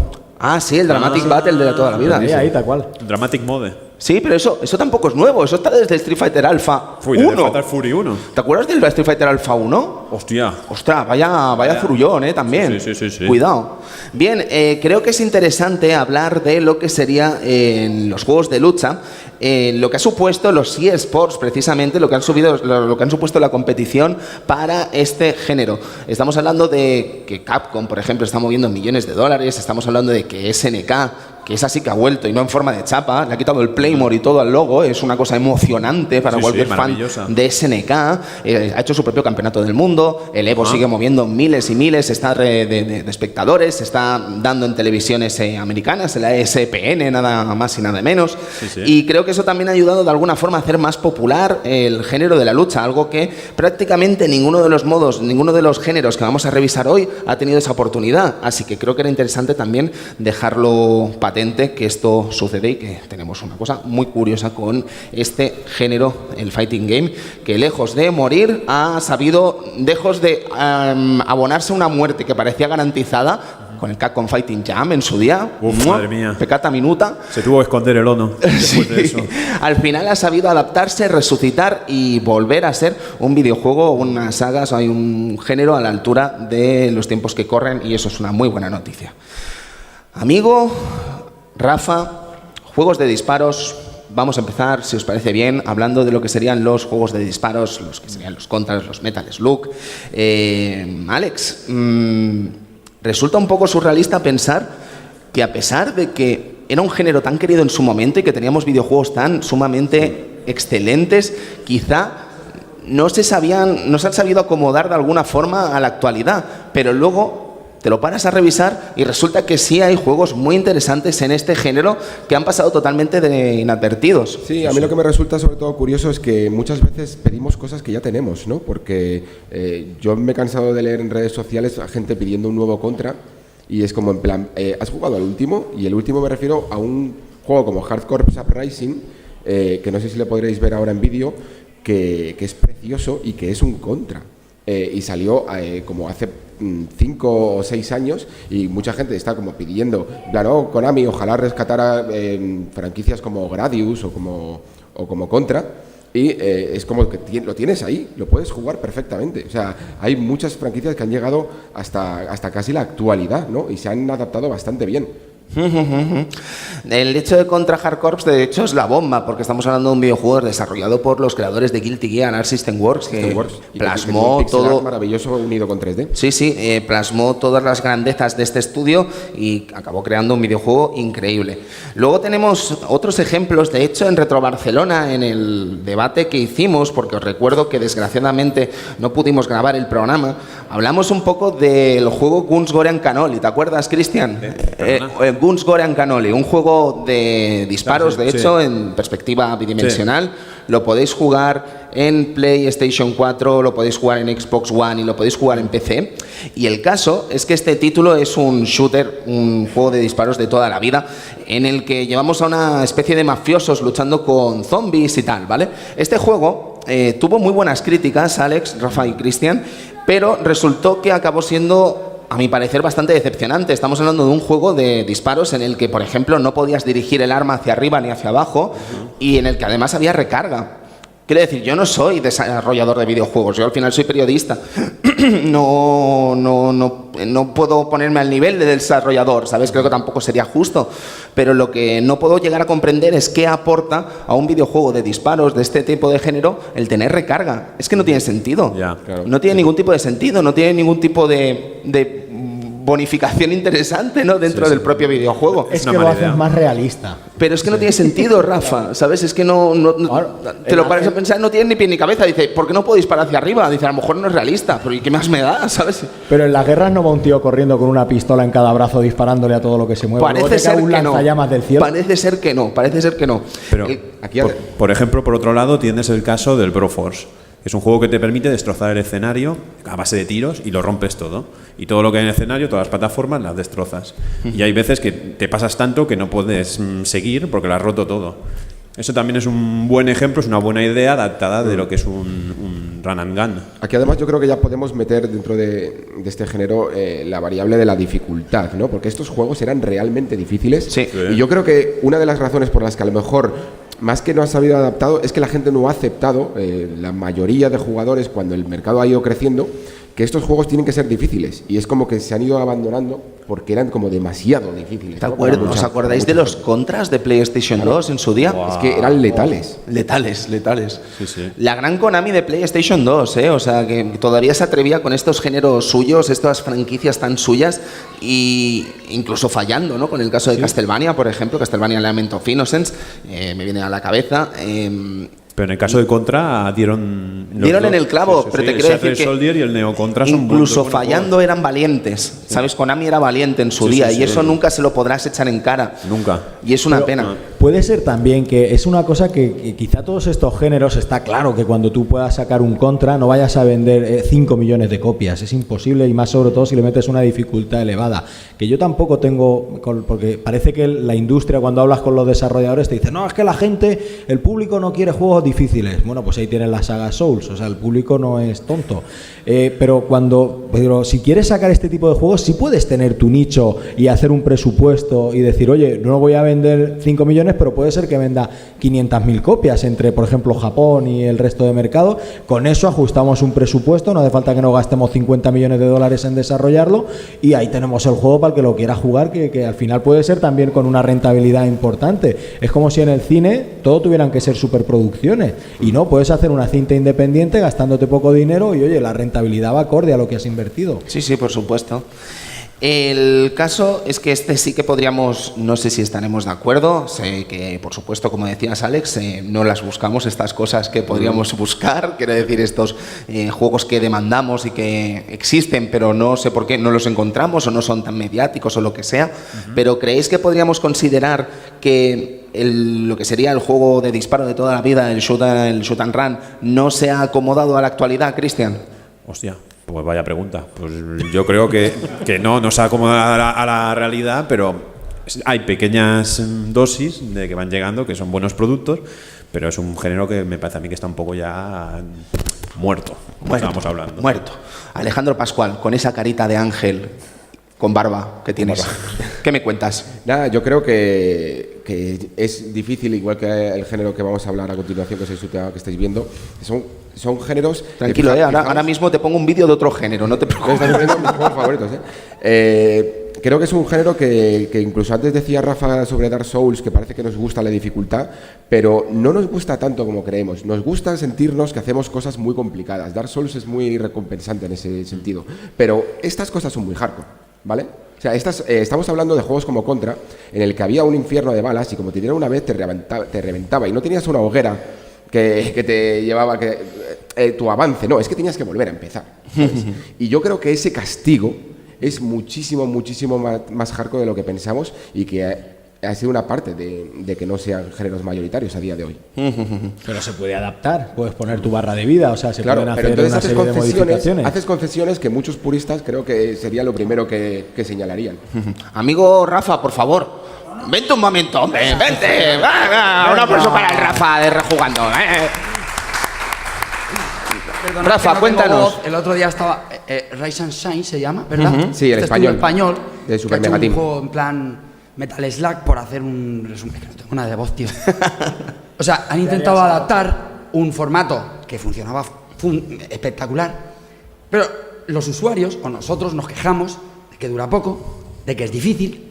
A: Sí, el Dramatic Battle de toda la vida.
D: Ahí, tal cual.
B: Dramatic Mode.
A: Sí, pero eso tampoco es nuevo. Eso está desde Street Fighter Alpha 1.
B: Desde Fatal Fury 1.
A: ¿Te acuerdas del Street Fighter Alpha 1? Ostras, vaya furullón, también.
B: Sí.
A: Cuidado. Bien, creo que es interesante hablar de lo que sería en los juegos de lucha, lo que ha supuesto los eSports, precisamente, lo que han supuesto la competición para este género. Estamos hablando de que Capcom, por ejemplo, está moviendo millones de dólares. Estamos hablando de que SNK que esa sí que ha vuelto y no en forma de chapa, le ha quitado el Playmore y todo al logo, es una cosa emocionante para cualquier fan de SNK, ha hecho su propio campeonato del mundo, el Evo sigue moviendo miles y miles de espectadores, se está dando en televisiones americanas, en la ESPN, nada más y nada menos, y creo que eso también ha ayudado de alguna forma a hacer más popular el género de la lucha, algo que prácticamente ninguno de los modos, ninguno de los géneros que vamos a revisar hoy ha tenido esa oportunidad, así que creo que era interesante también dejarlo patente que esto sucede y que tenemos una cosa muy curiosa con este género, el fighting game, que lejos de morir ha sabido, lejos de abonarse una muerte que parecía garantizada con el Capcom Fighting Jam en su día.
B: Madre mía.
A: Pecata minuta.
B: Se tuvo que esconder el Ono después de eso.
A: Al final ha sabido adaptarse, resucitar y volver a ser un videojuego, una saga, hay un género a la altura de los tiempos que corren y eso es una muy buena noticia. Amigo Rafa, juegos de disparos. Vamos a empezar, si os parece bien, hablando de lo que serían los juegos de disparos, los que serían los Contras, los Metal Slug. Alex, resulta un poco surrealista pensar que a pesar de que era un género tan querido en su momento y que teníamos videojuegos tan sumamente excelentes, quizá no se han sabido acomodar de alguna forma a la actualidad, pero luego te lo paras a revisar y resulta que sí hay juegos muy interesantes en este género que han pasado totalmente de inadvertidos.
C: Sí, a mí lo que me resulta sobre todo curioso es que muchas veces pedimos cosas que ya tenemos, ¿no? Porque yo me he cansado de leer en redes sociales a gente pidiendo un nuevo Contra y es como en plan, ¿has jugado al último? Y el último me refiero a un juego como Hard Corps Uprising, que no sé si lo podréis ver ahora en vídeo, que es precioso y que es un Contra. Y salió como hace 5 o 6 años y mucha gente está como pidiendo, claro, Konami, ojalá rescatara franquicias como Gradius o como Contra y es como que lo tienes ahí, lo puedes jugar perfectamente. O sea, hay muchas franquicias que han llegado hasta casi la actualidad, ¿no? Y se han adaptado bastante bien.
A: El hecho de Contra Hard Corps de hecho es la bomba porque estamos hablando de un videojuego desarrollado por los creadores de Guilty Gear, Art System Works, que plasmó todo
C: maravilloso unido con 3D.
A: Sí, plasmó todas las grandezas de este estudio y acabó creando un videojuego increíble. Luego tenemos otros ejemplos, de hecho en Retro Barcelona, en el debate que hicimos, porque os recuerdo que desgraciadamente no pudimos grabar el programa, hablamos un poco del juego Guns Gorean Cannoli, ¿te acuerdas, Cristian? Guns Gorean Cannoli, un juego de disparos, de hecho, en perspectiva bidimensional. Lo podéis jugar en PlayStation 4, lo podéis jugar en Xbox One y lo podéis jugar en PC. Y el caso es que este título es un shooter, un juego de disparos de toda la vida, en el que llevamos a una especie de mafiosos luchando con zombies y tal, ¿vale? Este juego tuvo muy buenas críticas, Alex, Rafa y Cristian, pero resultó que acabó siendo, a mi parecer, bastante decepcionante. Estamos hablando de un juego de disparos en el que, por ejemplo, no podías dirigir el arma hacia arriba ni hacia abajo y en el que además había recarga. Quiero decir, yo no soy desarrollador de videojuegos, yo al final soy periodista. No puedo ponerme al nivel de desarrollador, ¿sabes? Creo que tampoco sería justo. Pero lo que no puedo llegar a comprender es qué aporta a un videojuego de disparos de este tipo de género el tener recarga. Es que no tiene sentido. No tiene ningún tipo de sentido, no tiene ningún tipo de bonificación interesante, ¿no? Dentro del propio videojuego.
D: Es que lo haces más realista.
A: Pero es que no tiene sentido, Rafa, ¿sabes? Es que no te lo paras a pensar, no tiene ni pie ni cabeza. Dice, ¿por qué no puedo disparar hacia arriba? Dice, a lo mejor no es realista, pero ¿y qué más me da? ¿Sabes?
D: Pero en las guerras no va un tío corriendo con una pistola en cada brazo disparándole a todo lo que se mueve.
A: Parece ser
D: un
A: que no.
D: lanzallamas del cielo.
A: Parece ser que no.
B: Pero por ejemplo, por otro lado, tienes el caso del Broforce. Es un juego que te permite destrozar el escenario a base de tiros y lo rompes todo. Y todo lo que hay en el escenario, todas las plataformas, las destrozas. Y hay veces que te pasas tanto que no puedes seguir porque lo has roto todo. Eso también es un buen ejemplo, es una buena idea adaptada de lo que es un run and gun.
C: Aquí además yo creo que ya podemos meter dentro de este género la variable de la dificultad, ¿no? Porque estos juegos eran realmente difíciles.
A: Sí.
C: Y yo creo que una de las razones por las que a lo mejor, más que no ha sabido adaptado, es que la gente no ha aceptado, la mayoría de jugadores, cuando el mercado ha ido creciendo, que estos juegos tienen que ser difíciles. Y es como que se han ido abandonando porque eran como demasiado difíciles.
A: ¿De acuerdo? ¿Os acordáis de los contras de PlayStation 2 en su día?
C: Wow. Es que eran letales.
A: Letales.
B: Sí.
A: La gran Konami de PlayStation 2, o sea, que todavía se atrevía con estos géneros suyos, estas franquicias tan suyas, y incluso fallando, ¿no? Con el caso de Castlevania, por ejemplo, Castlevania Lament of Innocence, me viene a la cabeza.
B: Pero en el caso de Contra dieron
A: en el clavo, pero te quiero decir que
B: Soldier y el Neo Contra son
A: incluso fallando eran valientes, ¿sabes? Konami era valiente en su día y eso nunca se lo podrás echar en cara.
B: Nunca.
A: Y es una pena.
D: Puede ser también que es una cosa que quizá todos estos géneros, está claro que cuando tú puedas sacar un Contra no vayas a vender 5 millones de copias, es imposible, y más sobre todo si le metes una dificultad elevada, que yo tampoco tengo, porque parece que la industria, cuando hablas con los desarrolladores, te dice, no, es que la gente, el público no quiere juegos difíciles. Bueno, pues ahí tienes la saga Souls, o sea, el público no es tonto. Pero si quieres sacar este tipo de juegos, sí puedes tener tu nicho y hacer un presupuesto y decir, oye, no voy a vender 5 millones, pero puede ser que venda 500.000 copias entre, por ejemplo, Japón y el resto de mercado. Con eso ajustamos un presupuesto, no hace falta que nos gastemos 50 millones de dólares en desarrollarlo, y ahí tenemos el juego para el que lo quiera jugar, que al final puede ser también con una rentabilidad importante. Es como si en el cine todo tuvieran que ser superproducciones, y no, puedes hacer una cinta independiente gastándote poco dinero y, oye, la rentabilidad va acorde a lo que has invertido.
A: Sí, por supuesto. El caso es que sí que podríamos, no sé si estaremos de acuerdo, sé que, por supuesto, como decías, Alex, no las buscamos, estas cosas que podríamos buscar, quiero decir, estos juegos que demandamos y que existen, pero no sé por qué no los encontramos o no son tan mediáticos o lo que sea, pero ¿creéis que podríamos considerar que lo que sería el juego de disparo de toda la vida, el shoot and run, no se ha acomodado a la actualidad, Cristian?
B: Hostia, pues vaya pregunta. Pues yo creo que no se acomoda a la realidad, pero hay pequeñas dosis de que van llegando, que son buenos productos, pero es un género que me parece a mí que está un poco ya muerto. Estábamos hablando.
A: Muerto. Alejandro Pascual, con esa carita de ángel con barba que tienes, ¿qué me cuentas?
C: Nada, yo creo que es difícil, igual que el género que vamos a hablar a continuación, que es el shooter que estáis viendo, son géneros...
A: Tranquilo, ahora mismo te pongo un vídeo de otro género, no te preocupes.
C: Estás viendo mis juegos favoritos, creo que es un género que incluso antes decía Rafa sobre Dark Souls, que parece que nos gusta la dificultad, pero no nos gusta tanto como creemos. Nos gusta sentirnos que hacemos cosas muy complicadas. Dark Souls es muy recompensante en ese sentido, pero estas cosas son muy hardcore, ¿vale? O sea, estamos hablando de juegos como Contra, en el que había un infierno de balas y como te dieron una vez te reventaba y no tenías una hoguera que te llevaba tu avance, no, es que tenías que volver a empezar, ¿sabes? Y yo creo que ese castigo es muchísimo más hardcore de lo que pensamos y que ha sido una parte de que no sean géneros mayoritarios a día de hoy.
D: Pero se puede adaptar, puedes poner tu barra de vida, o sea, se pueden hacer
C: pero entonces
D: una serie de modificaciones.
C: Haces concesiones que muchos puristas creo que sería lo primero que señalarían.
A: Amigo Rafa, por favor, vente un momento, hombre, vente. Un aplauso para el Rafa de Rejugando.
E: Perdona,
A: Rafa, cuéntanos.
E: El otro día estaba Rise and Shine, se llama, ¿verdad?
C: Sí, el español.
E: De
C: Super
E: que ha hecho
C: Mega
E: un
C: Team.
E: juego en plan Metal Slug, por hacer un resumen, que no tengo nada de voz, tío. O sea, han intentado adaptar un formato que funcionaba espectacular, pero los usuarios o nosotros nos quejamos de que dura poco, de que es difícil,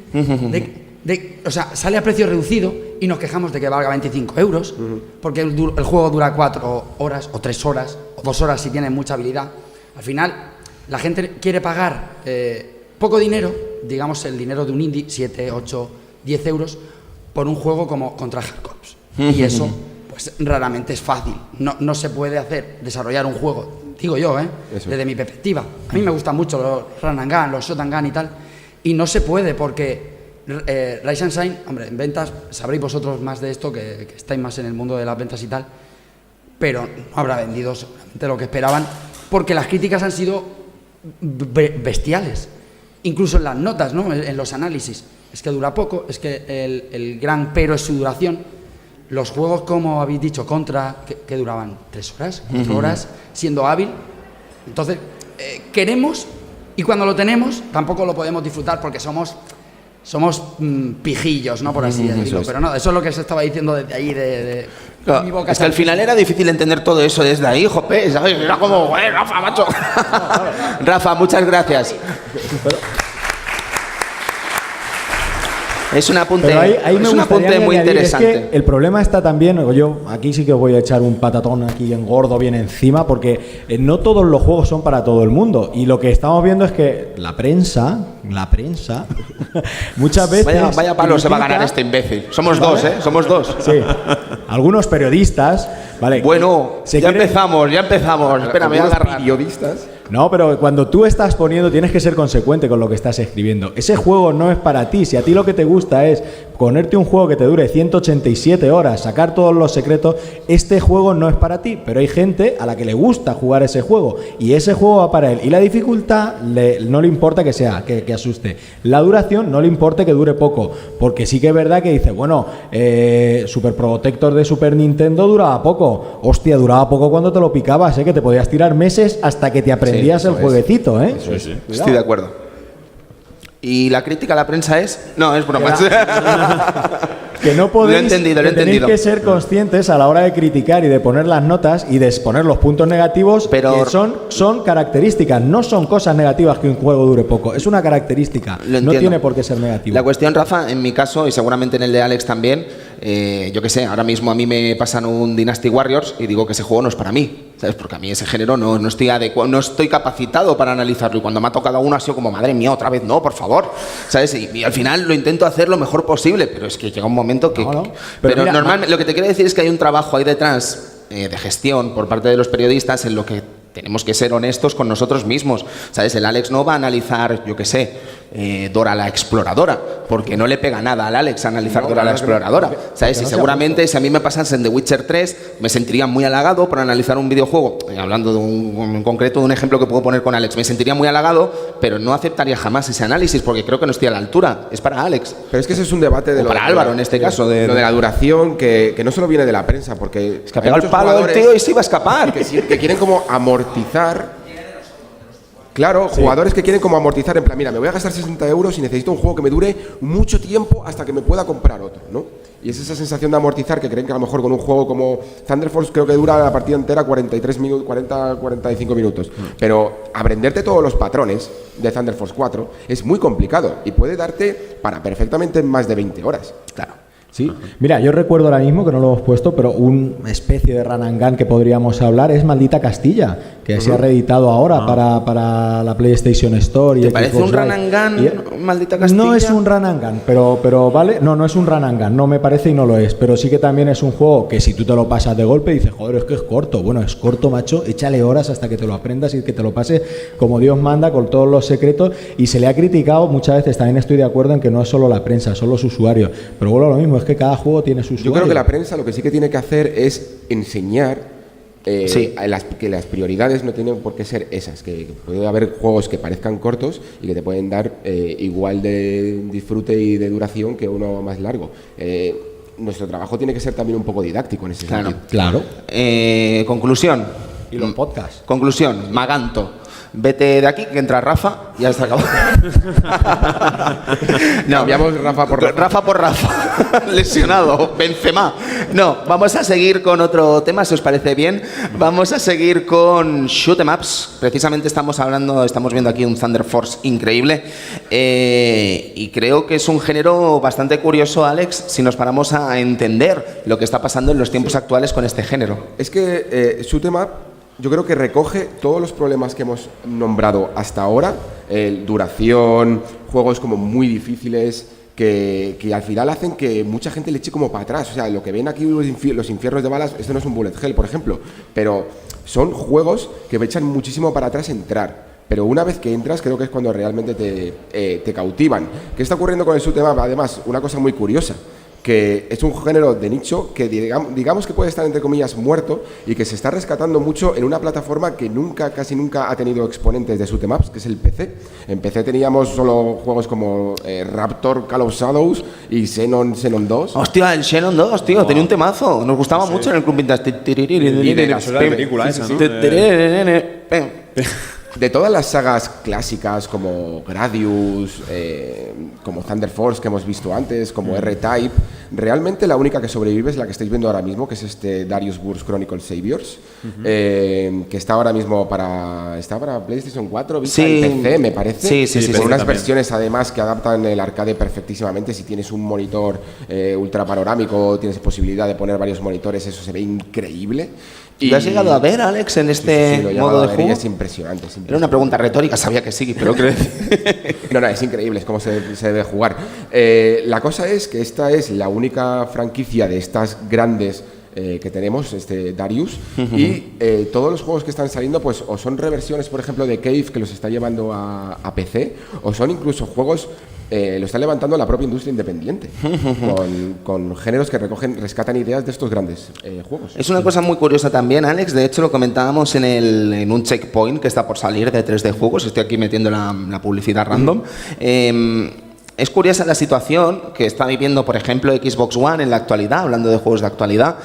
E: o sea, sale a precio reducido y nos quejamos de que valga 25 euros, porque el juego dura 4 horas o 3 horas o 2 horas si tiene mucha habilidad. Al final, la gente quiere pagar poco dinero, digamos el dinero de un indie, 7, 8, 10 euros, por un juego como Contra Hard Corps. Y eso, pues raramente es fácil. No se puede desarrollar un juego, digo yo, desde mi perspectiva. A mí me gustan mucho los run and gun, los shot and gun y tal, y no se puede porque Rise and Shine, hombre, en ventas sabréis vosotros más de esto, que estáis más en el mundo de las ventas y tal, pero no habrá vendido seguramente lo que esperaban, porque las críticas han sido bestiales, incluso en las notas, ¿no? En los análisis. Es que dura poco, es que el gran pero es su duración. Los juegos, como habéis dicho, Contra, que duraban 3 horas, 4 horas, siendo hábil. Entonces, queremos, y cuando lo tenemos, tampoco lo podemos disfrutar porque somos pijillos, ¿no? Por así decirlo. Pero no, eso es lo que se estaba diciendo desde ahí, de
A: claro,
E: mi boca.
A: es que al final era difícil entender todo eso desde ahí, jope, ¿sabes? Era como, Rafa, macho. Rafa, muchas gracias. Es un apunte,
D: Pero ahí me
A: es un
D: gustaría
A: apunte muy
D: añadir, es
A: interesante.
D: que el problema está también, yo aquí sí que os voy a echar un patatón aquí en gordo bien encima, porque no todos los juegos son para todo el mundo. Y lo que estamos viendo es que la prensa, muchas veces...
A: Vaya palo se va a
D: critica-
A: ganar este imbécil. Somos dos, ¿eh? Somos dos.
D: Sí, algunos periodistas, ¿vale?
A: Bueno,
D: Se
A: ya
D: quieren-
A: empezamos. Espera, me voy a
C: Algunos
A: agarrar.
C: periodistas.
D: No, pero cuando tú estás poniendo, tienes que ser consecuente con lo que estás escribiendo. Ese juego no es para ti. Si a ti lo que te gusta es ponerte un juego que te dure 187 horas, sacar todos los secretos, este juego no es para ti. Pero hay gente a la que le gusta jugar ese juego y ese juego va para él. Y la dificultad no le importa que sea, que asuste. La duración no le importa que dure poco. Porque sí que es verdad que dice, bueno, Super Protector de Super Nintendo duraba poco. Hostia, duraba poco cuando te lo picabas, que te podías tirar meses hasta que te aprendías el jueguecito, ¿eh?
A: Estoy de acuerdo. ¿Y la crítica a la prensa es? No, es broma.
D: Que no podéis,
A: Lo he entendido, lo he
D: que tenéis
A: entendido.
D: que ser conscientes a la hora de criticar y de poner las notas y de exponer los puntos negativos,
A: Pero-
D: que son características, no son cosas negativas que un juego dure poco, es una característica,
A: Lo
D: no
A: entiendo.
D: tiene por qué ser negativo.
A: La cuestión, Rafa, en mi caso, y seguramente en el de Alex también, yo qué sé, ahora mismo a mí me pasan un Dynasty Warriors y digo que ese juego no es para mí, ¿sabes? Porque a mí ese género no estoy adecuado, no estoy capacitado para analizarlo. Y cuando me ha tocado uno ha sido como, madre mía, otra vez no, por favor, ¿sabes? Y al final lo intento hacer lo mejor posible, pero es que llega un momento que...
D: No.
A: Pero
D: Pero mira,
A: normalmente, lo que te quiero decir es que hay un trabajo ahí detrás de gestión por parte de los periodistas en lo que tenemos que ser honestos con nosotros mismos, ¿sabes? El Alex no va a analizar, yo qué sé, Dora la Exploradora, porque no le pega nada al Alex analizar Dora la Exploradora, ¿sabes? Y seguramente si a mí me pasase en The Witcher 3, me sentiría muy halagado por analizar un videojuego, hablando de en concreto de un ejemplo que puedo poner con Alex, me sentiría muy halagado, pero no aceptaría jamás ese análisis, porque creo que no estoy a la altura, es para Alex.
C: Pero es que ese es un debate de
A: O para Álvaro, en este caso,
C: lo de la duración, que no solo viene de la prensa, porque
A: Es que ha pegado el palo del tío y se iba a escapar.
C: que quieren como amortizar. Claro, jugadores que quieren como amortizar, en plan, mira, me voy a gastar 60 euros y necesito un juego que me dure mucho tiempo hasta que me pueda comprar otro, ¿no? Y es esa sensación de amortizar que creen que a lo mejor con un juego como Thunder Force creo que dura la partida entera 43 minutos, 45 minutos. Pero aprenderte todos los patrones de Thunder Force 4 es muy complicado y puede darte para perfectamente más de 20 horas.
A: Claro.
D: Sí, mira, yo recuerdo ahora mismo que no lo hemos puesto, pero una especie de run and gun que podríamos hablar es Maldita Castilla, que se ha reeditado ahora para la PlayStation Store. Y
A: ¿Te parece
D: Xbox
A: un run
D: Live.
A: and gun, Maldita Castilla?
D: No es un run and gun, pero vale, no es un run and gun, no me parece y no lo es, pero sí que también es un juego que si tú te lo pasas de golpe dices, joder, es que es corto. Bueno, es corto, macho, échale horas hasta que te lo aprendas y que te lo pases como Dios manda, con todos los secretos. Y se le ha criticado muchas veces, también estoy de acuerdo en que no es solo la prensa, son los usuarios, pero bueno, lo mismo, es que cada juego tiene su usuario.
C: Yo creo que la prensa lo que sí que tiene que hacer es enseñar
A: Sí.
C: que las prioridades no tienen por qué ser esas, que puede haber juegos que parezcan cortos y que te pueden dar igual de disfrute y de duración que uno más largo. Nuestro trabajo tiene que ser también un poco didáctico en ese sentido.
D: Claro.
A: Conclusión.
D: Y los podcasts.
A: Conclusión, Maganto. Vete de aquí, que entra Rafa, y ya está acabado. No,
C: Cambiamos Rafa por Rafa.
A: Rafa por Rafa. Lesionado, Benzema. No, vamos a seguir con otro tema, si os parece bien. Vamos a seguir con shoot 'em ups. Precisamente estamos viendo aquí un Thunder Force increíble. Y creo que es un género bastante curioso, Alex, si nos paramos a entender lo que está pasando en los tiempos actuales con este género.
C: Es que Shoot 'em Up yo creo que recoge todos los problemas que hemos nombrado hasta ahora, duración, juegos como muy difíciles, que al final hacen que mucha gente le eche como para atrás. O sea, lo que ven aquí los infiernos de balas, esto no es un bullet hell, por ejemplo, pero son juegos que me echan muchísimo para atrás entrar. Pero una vez que entras, creo que es cuando realmente te cautivan. ¿Qué está ocurriendo con el shoot 'em up? Además, una cosa muy curiosa, que es un género de nicho que digamos que puede estar entre comillas muerto y que se está rescatando mucho en una plataforma que casi nunca ha tenido exponentes de shoot 'em ups, que es el PC. En PC teníamos solo juegos como Raptor, Call of Shadows y Xenon 2.
A: Hostia, el Xenon 2, tío, tenía un temazo. Nos gustaba mucho en el Club Vintage.
B: Y de la película esa, ¿no?
C: De todas las sagas clásicas como Gradius, como Thunder Force que hemos visto antes, como R-Type, realmente la única que sobrevive es la que estáis viendo ahora mismo, que es este Darius Burst Chronicle Saviors, que está ahora mismo para PlayStation 4, Vita y PC, me parece.
A: Sí,
C: con unas
B: también.
C: versiones además que adaptan el arcade perfectísimamente. Si tienes un monitor ultra panorámico, tienes posibilidad de poner varios monitores, eso se ve increíble.
A: ¿Lo has llegado a ver, Alex, en este
C: lo he llegado
A: modo
C: a
A: de
C: ver
A: juego?
C: y es impresionante.
A: Era una pregunta retórica, sabía que sí, pero creo
C: No, es increíble, es como se debe jugar. La cosa es que esta es la única franquicia de estas grandes que tenemos, Darius, y todos los juegos que están saliendo, pues o son reversiones, por ejemplo, de Cave, que los está llevando a PC, o son incluso juegos, lo está levantando la propia industria independiente, con géneros que rescatan ideas de estos grandes juegos.
A: Es una cosa muy curiosa también, Alex. De hecho, lo comentábamos en un checkpoint que está por salir de 3D Juegos. Estoy aquí metiendo la publicidad random. Es curiosa la situación que está viviendo, por ejemplo, Xbox One en la actualidad, hablando de juegos de actualidad.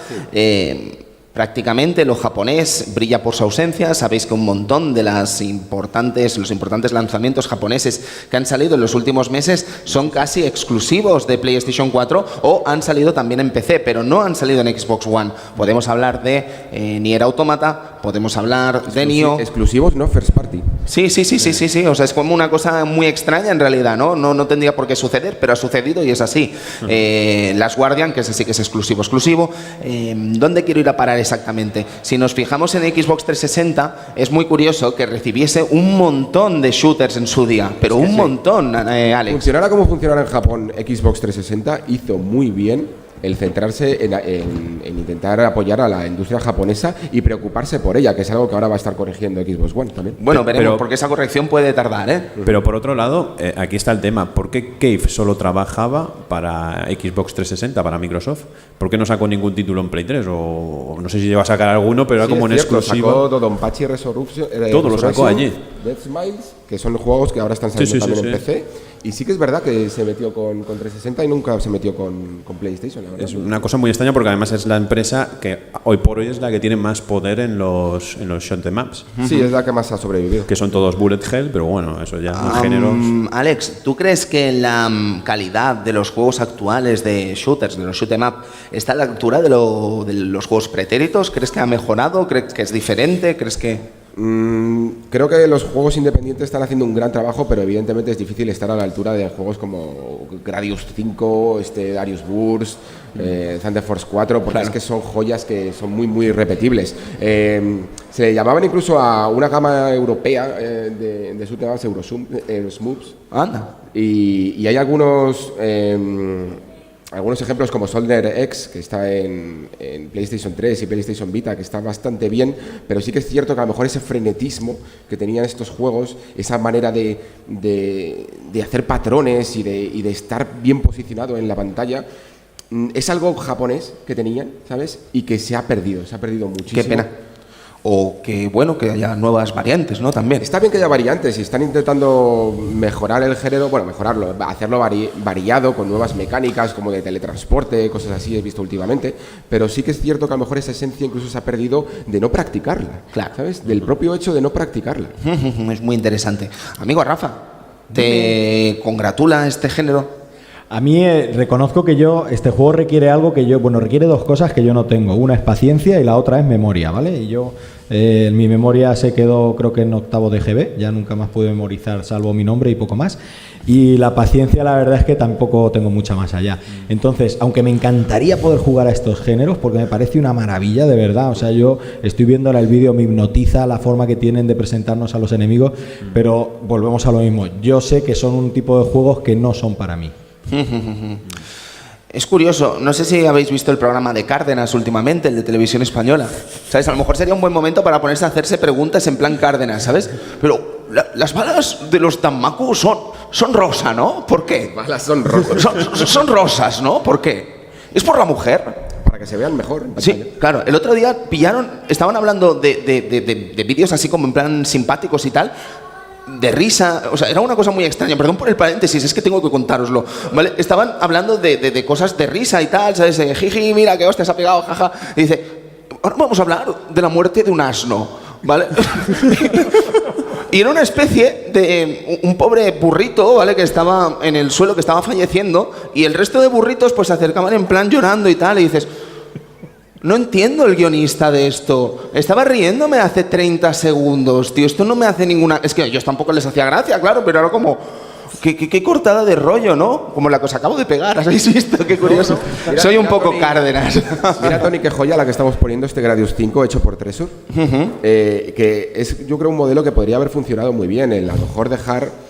A: Prácticamente lo japonés brilla por su ausencia. Sabéis que un montón de los importantes lanzamientos japoneses que han salido en los últimos meses son casi exclusivos de PlayStation 4 o han salido también en PC, pero no han salido en Xbox One. Podemos hablar de Nier Automata, podemos hablar de Nioh.
C: Exclusivos, ¿no? First party.
A: Sí. O sea, es como una cosa muy extraña en realidad, ¿no? No tendría por qué suceder, pero ha sucedido y es así. Last Guardian, que ese sí que es exclusivo. ¿Dónde quiero ir a parar exactamente? Si nos fijamos en Xbox 360, es muy curioso que recibiese un montón de shooters en su día, pero un montón, Alex.
C: Funcionara como funcionara en Japón, Xbox 360 hizo muy bien el centrarse en intentar apoyar a la industria japonesa y preocuparse por ella, que es algo que ahora va a estar corrigiendo Xbox One también.
A: Bueno, veremos,
B: Pero-
A: porque esa corrección puede tardar, ¿eh?
B: Pero por otro lado, aquí está el tema. ¿Por qué Cave solo trabajaba para Xbox 360, para Microsoft? ¿Por qué no sacó ningún título en Play 3? O no sé si llegó a sacar alguno, pero era
C: Sí,
B: como
C: es
B: en
C: cierto,
B: exclusivo.
C: sacó Dodonpachi Resurrection,
B: Todo lo sacó allí.
C: Dead Smiles, que son juegos que ahora están saliendo
B: Sí,
C: también en
B: sí.
C: PC. Y sí que es verdad que se metió con 360 y nunca se metió con PlayStation, la verdad.
B: Es una cosa muy extraña porque además es la empresa que hoy por hoy es la que tiene más poder en los shoot 'em ups,
C: Sí, es la que más ha sobrevivido.
B: que son todos bullet hell, pero bueno, eso ya en géneros.
A: Alex, ¿tú crees que la calidad de los juegos actuales de shooters, de los shoot 'em up, está a la altura de los juegos pretéritos? ¿Crees que ha mejorado? ¿Crees que es diferente? ¿Crees que...?
C: Creo que los juegos independientes están haciendo un gran trabajo, pero evidentemente es difícil estar a la altura de juegos como Gradius 5, Darius Burst, Thunder Force 4, porque es que son joyas que son muy, muy repetibles. Se le llamaban incluso a una gama europea de shoot 'em ups Eurosmooths,
A: Anda.
C: y hay algunos ejemplos como Soldier X, que está en PlayStation 3 y PlayStation Vita, que está bastante bien, pero sí que es cierto que a lo mejor ese frenetismo que tenían estos juegos, esa manera de hacer patrones y de estar bien posicionado en la pantalla, es algo japonés que tenían, ¿sabes? Y que se ha perdido muchísimo.
A: Qué pena. O que, bueno, que haya nuevas variantes, ¿no? También.
C: Está bien que haya variantes y están intentando mejorar el género, bueno, mejorarlo, hacerlo variado con nuevas mecánicas como de teletransporte, cosas así he visto últimamente, pero sí que es cierto que a lo mejor esa esencia incluso se ha perdido de no practicarla,
A: Claro.
C: ¿sabes? Del propio hecho de no practicarla.
A: Es muy interesante. Amigo Rafa, ¿te congratula este género?
D: A mí reconozco que este juego requiere algo que requiere dos cosas que yo no tengo. Una es paciencia y la otra es memoria, ¿vale? Y yo, mi memoria se quedó creo que en 8º de GB, ya nunca más pude memorizar salvo mi nombre y poco más. Y la paciencia la verdad es que tampoco tengo mucha más allá. Entonces, aunque me encantaría poder jugar a estos géneros, porque me parece una maravilla de verdad, o sea, yo estoy viendo ahora el vídeo, me hipnotiza la forma que tienen de presentarnos a los enemigos, pero volvemos a lo mismo. Yo sé que son un tipo de juegos que no son para mí.
A: Es curioso, no sé si habéis visto el programa de Cárdenas últimamente, el de Televisión Española. ¿Sabes? A lo mejor sería un buen momento para ponerse a hacerse preguntas en plan Cárdenas, ¿sabes? Pero las balas de los Danmaku son rosa, ¿no? ¿Por qué?
C: Las balas son rojas.
A: Son rosas, ¿no? ¿Por qué? ¿Es por la mujer?
C: Para que se vean mejor. en pantalla.
A: Sí, claro. El otro día estaban hablando de vídeos así como en plan simpáticos y tal, de risa, o sea, era una cosa muy extraña, perdón por el paréntesis, es que tengo que contároslo, ¿vale? Estaban hablando de cosas de risa y tal, ¿sabes? Jiji, mira, que hostia se ha pegado, jaja. Y dice, ahora vamos a hablar de la muerte de un asno, ¿vale? Y era una especie de un pobre burrito, ¿vale? Que estaba en el suelo, que estaba falleciendo, y el resto de burritos pues se acercaban en plan llorando y tal, y dices... No entiendo el guionista de esto. Estaba riéndome hace 30 segundos, tío. Esto no me hace ninguna... Es que a ellos tampoco les hacía gracia, claro, pero era como... Qué cortada de rollo, ¿no? Como la que os acabo de pegar, ¿has visto? Qué curioso.
C: Mira,
A: Soy un
C: mira,
A: poco
C: Tony,
A: Cárdenas.
C: Mira, Tony, qué joya la que estamos poniendo, este Gradius 5 hecho por Treasure. Que es, yo creo, un modelo que podría haber funcionado muy bien. El a lo mejor dejar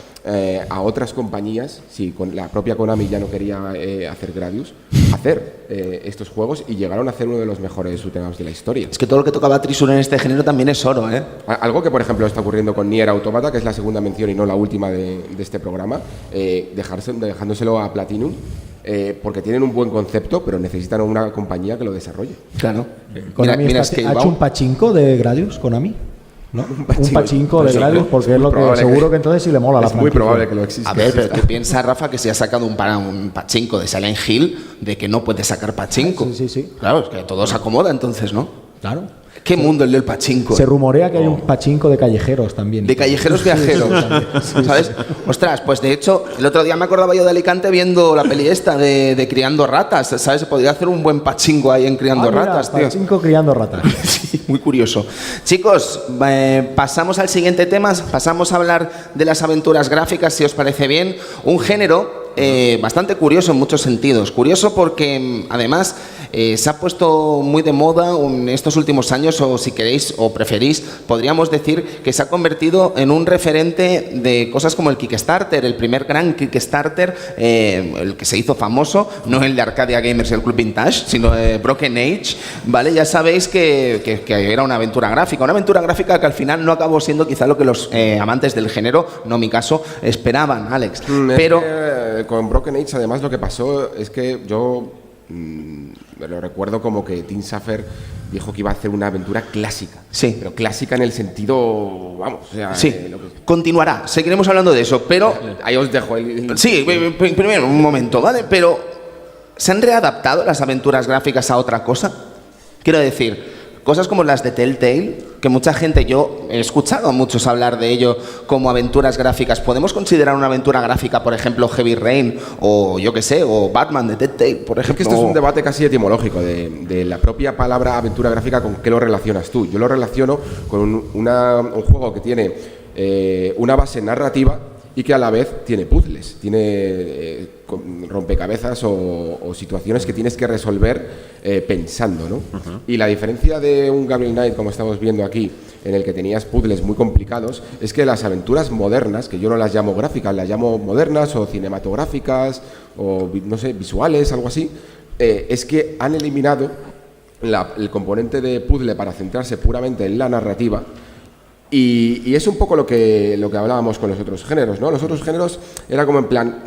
C: a otras compañías, si con la propia Konami ya no quería hacer Gradius, hacer estos juegos, y llegaron a hacer uno de los mejores shoot 'em ups de la historia.
A: Es que todo lo que tocaba Treasure en este género también es oro, ¿eh?
C: Algo que, por ejemplo, está ocurriendo con Nier Automata, que es la segunda mención y no la última de este programa, dejándoselo a Platinum, porque tienen un buen concepto, pero necesitan una compañía que lo desarrolle.
A: Claro.
D: Konami
A: Mira
D: ¿ha
A: Scalebound.
D: hecho un pachinko de Gradius, Konami? ¿No? Un pachinko de
C: Pues sí,
D: Gradius,
C: ¿no?
D: porque
C: Es
D: es lo
C: muy
D: que
C: probable
D: seguro
C: que-
D: que entonces sí le mola la
C: Es muy
D: franquicia.
C: probable que lo exista.
A: A ver, pero tú piensas, Rafa, que si ha sacado un pachinko de Silent Hill, de que no puede sacar pachinko.
D: Sí.
A: Claro, es que todo se acomoda entonces, ¿no?
D: Claro.
A: ¿Qué mundo el del pachinko?
D: Se rumorea que hay un pachinko de callejeros también.
A: De callejeros viajeros, ¿sabes? Ostras, pues de hecho, el otro día me acordaba yo de Alicante viendo la peli esta de Criando Ratas, ¿sabes? Se podría hacer un buen pachinko ahí en Criando
D: Mira,
A: Ratas, tío.
D: pachinko criando ratas.
A: Sí, muy curioso. Chicos, pasamos al siguiente tema, pasamos a hablar de las aventuras gráficas, si os parece bien. Un género bastante curioso en muchos sentidos. Curioso porque además se ha puesto muy de moda en estos últimos años, o si queréis o preferís, podríamos decir que se ha convertido en un referente de cosas como el Kickstarter, el primer gran Kickstarter, el que se hizo famoso, no el de Arcadia Gamers y el Club Vintage, sino Broken Age, ¿vale? Ya sabéis que era una aventura gráfica que al final no acabó siendo quizá lo que los amantes del género, no mi caso, esperaban, Alex. Pero...
C: con Broken Age, además, lo que pasó es que yo me lo recuerdo como que Tim Schafer dijo que iba a hacer una aventura clásica.
A: Sí.
C: Pero clásica en el sentido, vamos, o sea...
A: Sí, continuará, seguiremos hablando de eso, pero...
C: Ahí os dejo el...
A: Sí, primero, un momento, ¿vale? Pero, ¿se han readaptado las aventuras gráficas a otra cosa? Quiero decir, cosas como las de Telltale, que mucha gente, yo he escuchado a muchos hablar de ello como aventuras gráficas. ¿Podemos considerar una aventura gráfica, por ejemplo, Heavy Rain, o yo qué sé, o Batman de Telltale, por
C: Es
A: ejemplo?
C: que esto es un debate casi etimológico de la propia palabra aventura gráfica, con qué lo relacionas tú. Yo lo relaciono con un juego que tiene una base narrativa y que a la vez tiene puzzles, tiene rompecabezas o situaciones que tienes que resolver pensando, ¿no? Uh-huh. Y la diferencia de un Gabriel Knight, como estamos viendo aquí, en el que tenías puzzles muy complicados, es que las aventuras modernas, que yo no las llamo gráficas, las llamo modernas o cinematográficas o, no sé, visuales, algo así, es que han eliminado el componente de puzzle para centrarse puramente en la narrativa. Y es un poco lo que hablábamos con los otros géneros, ¿no? Los otros géneros era como en plan,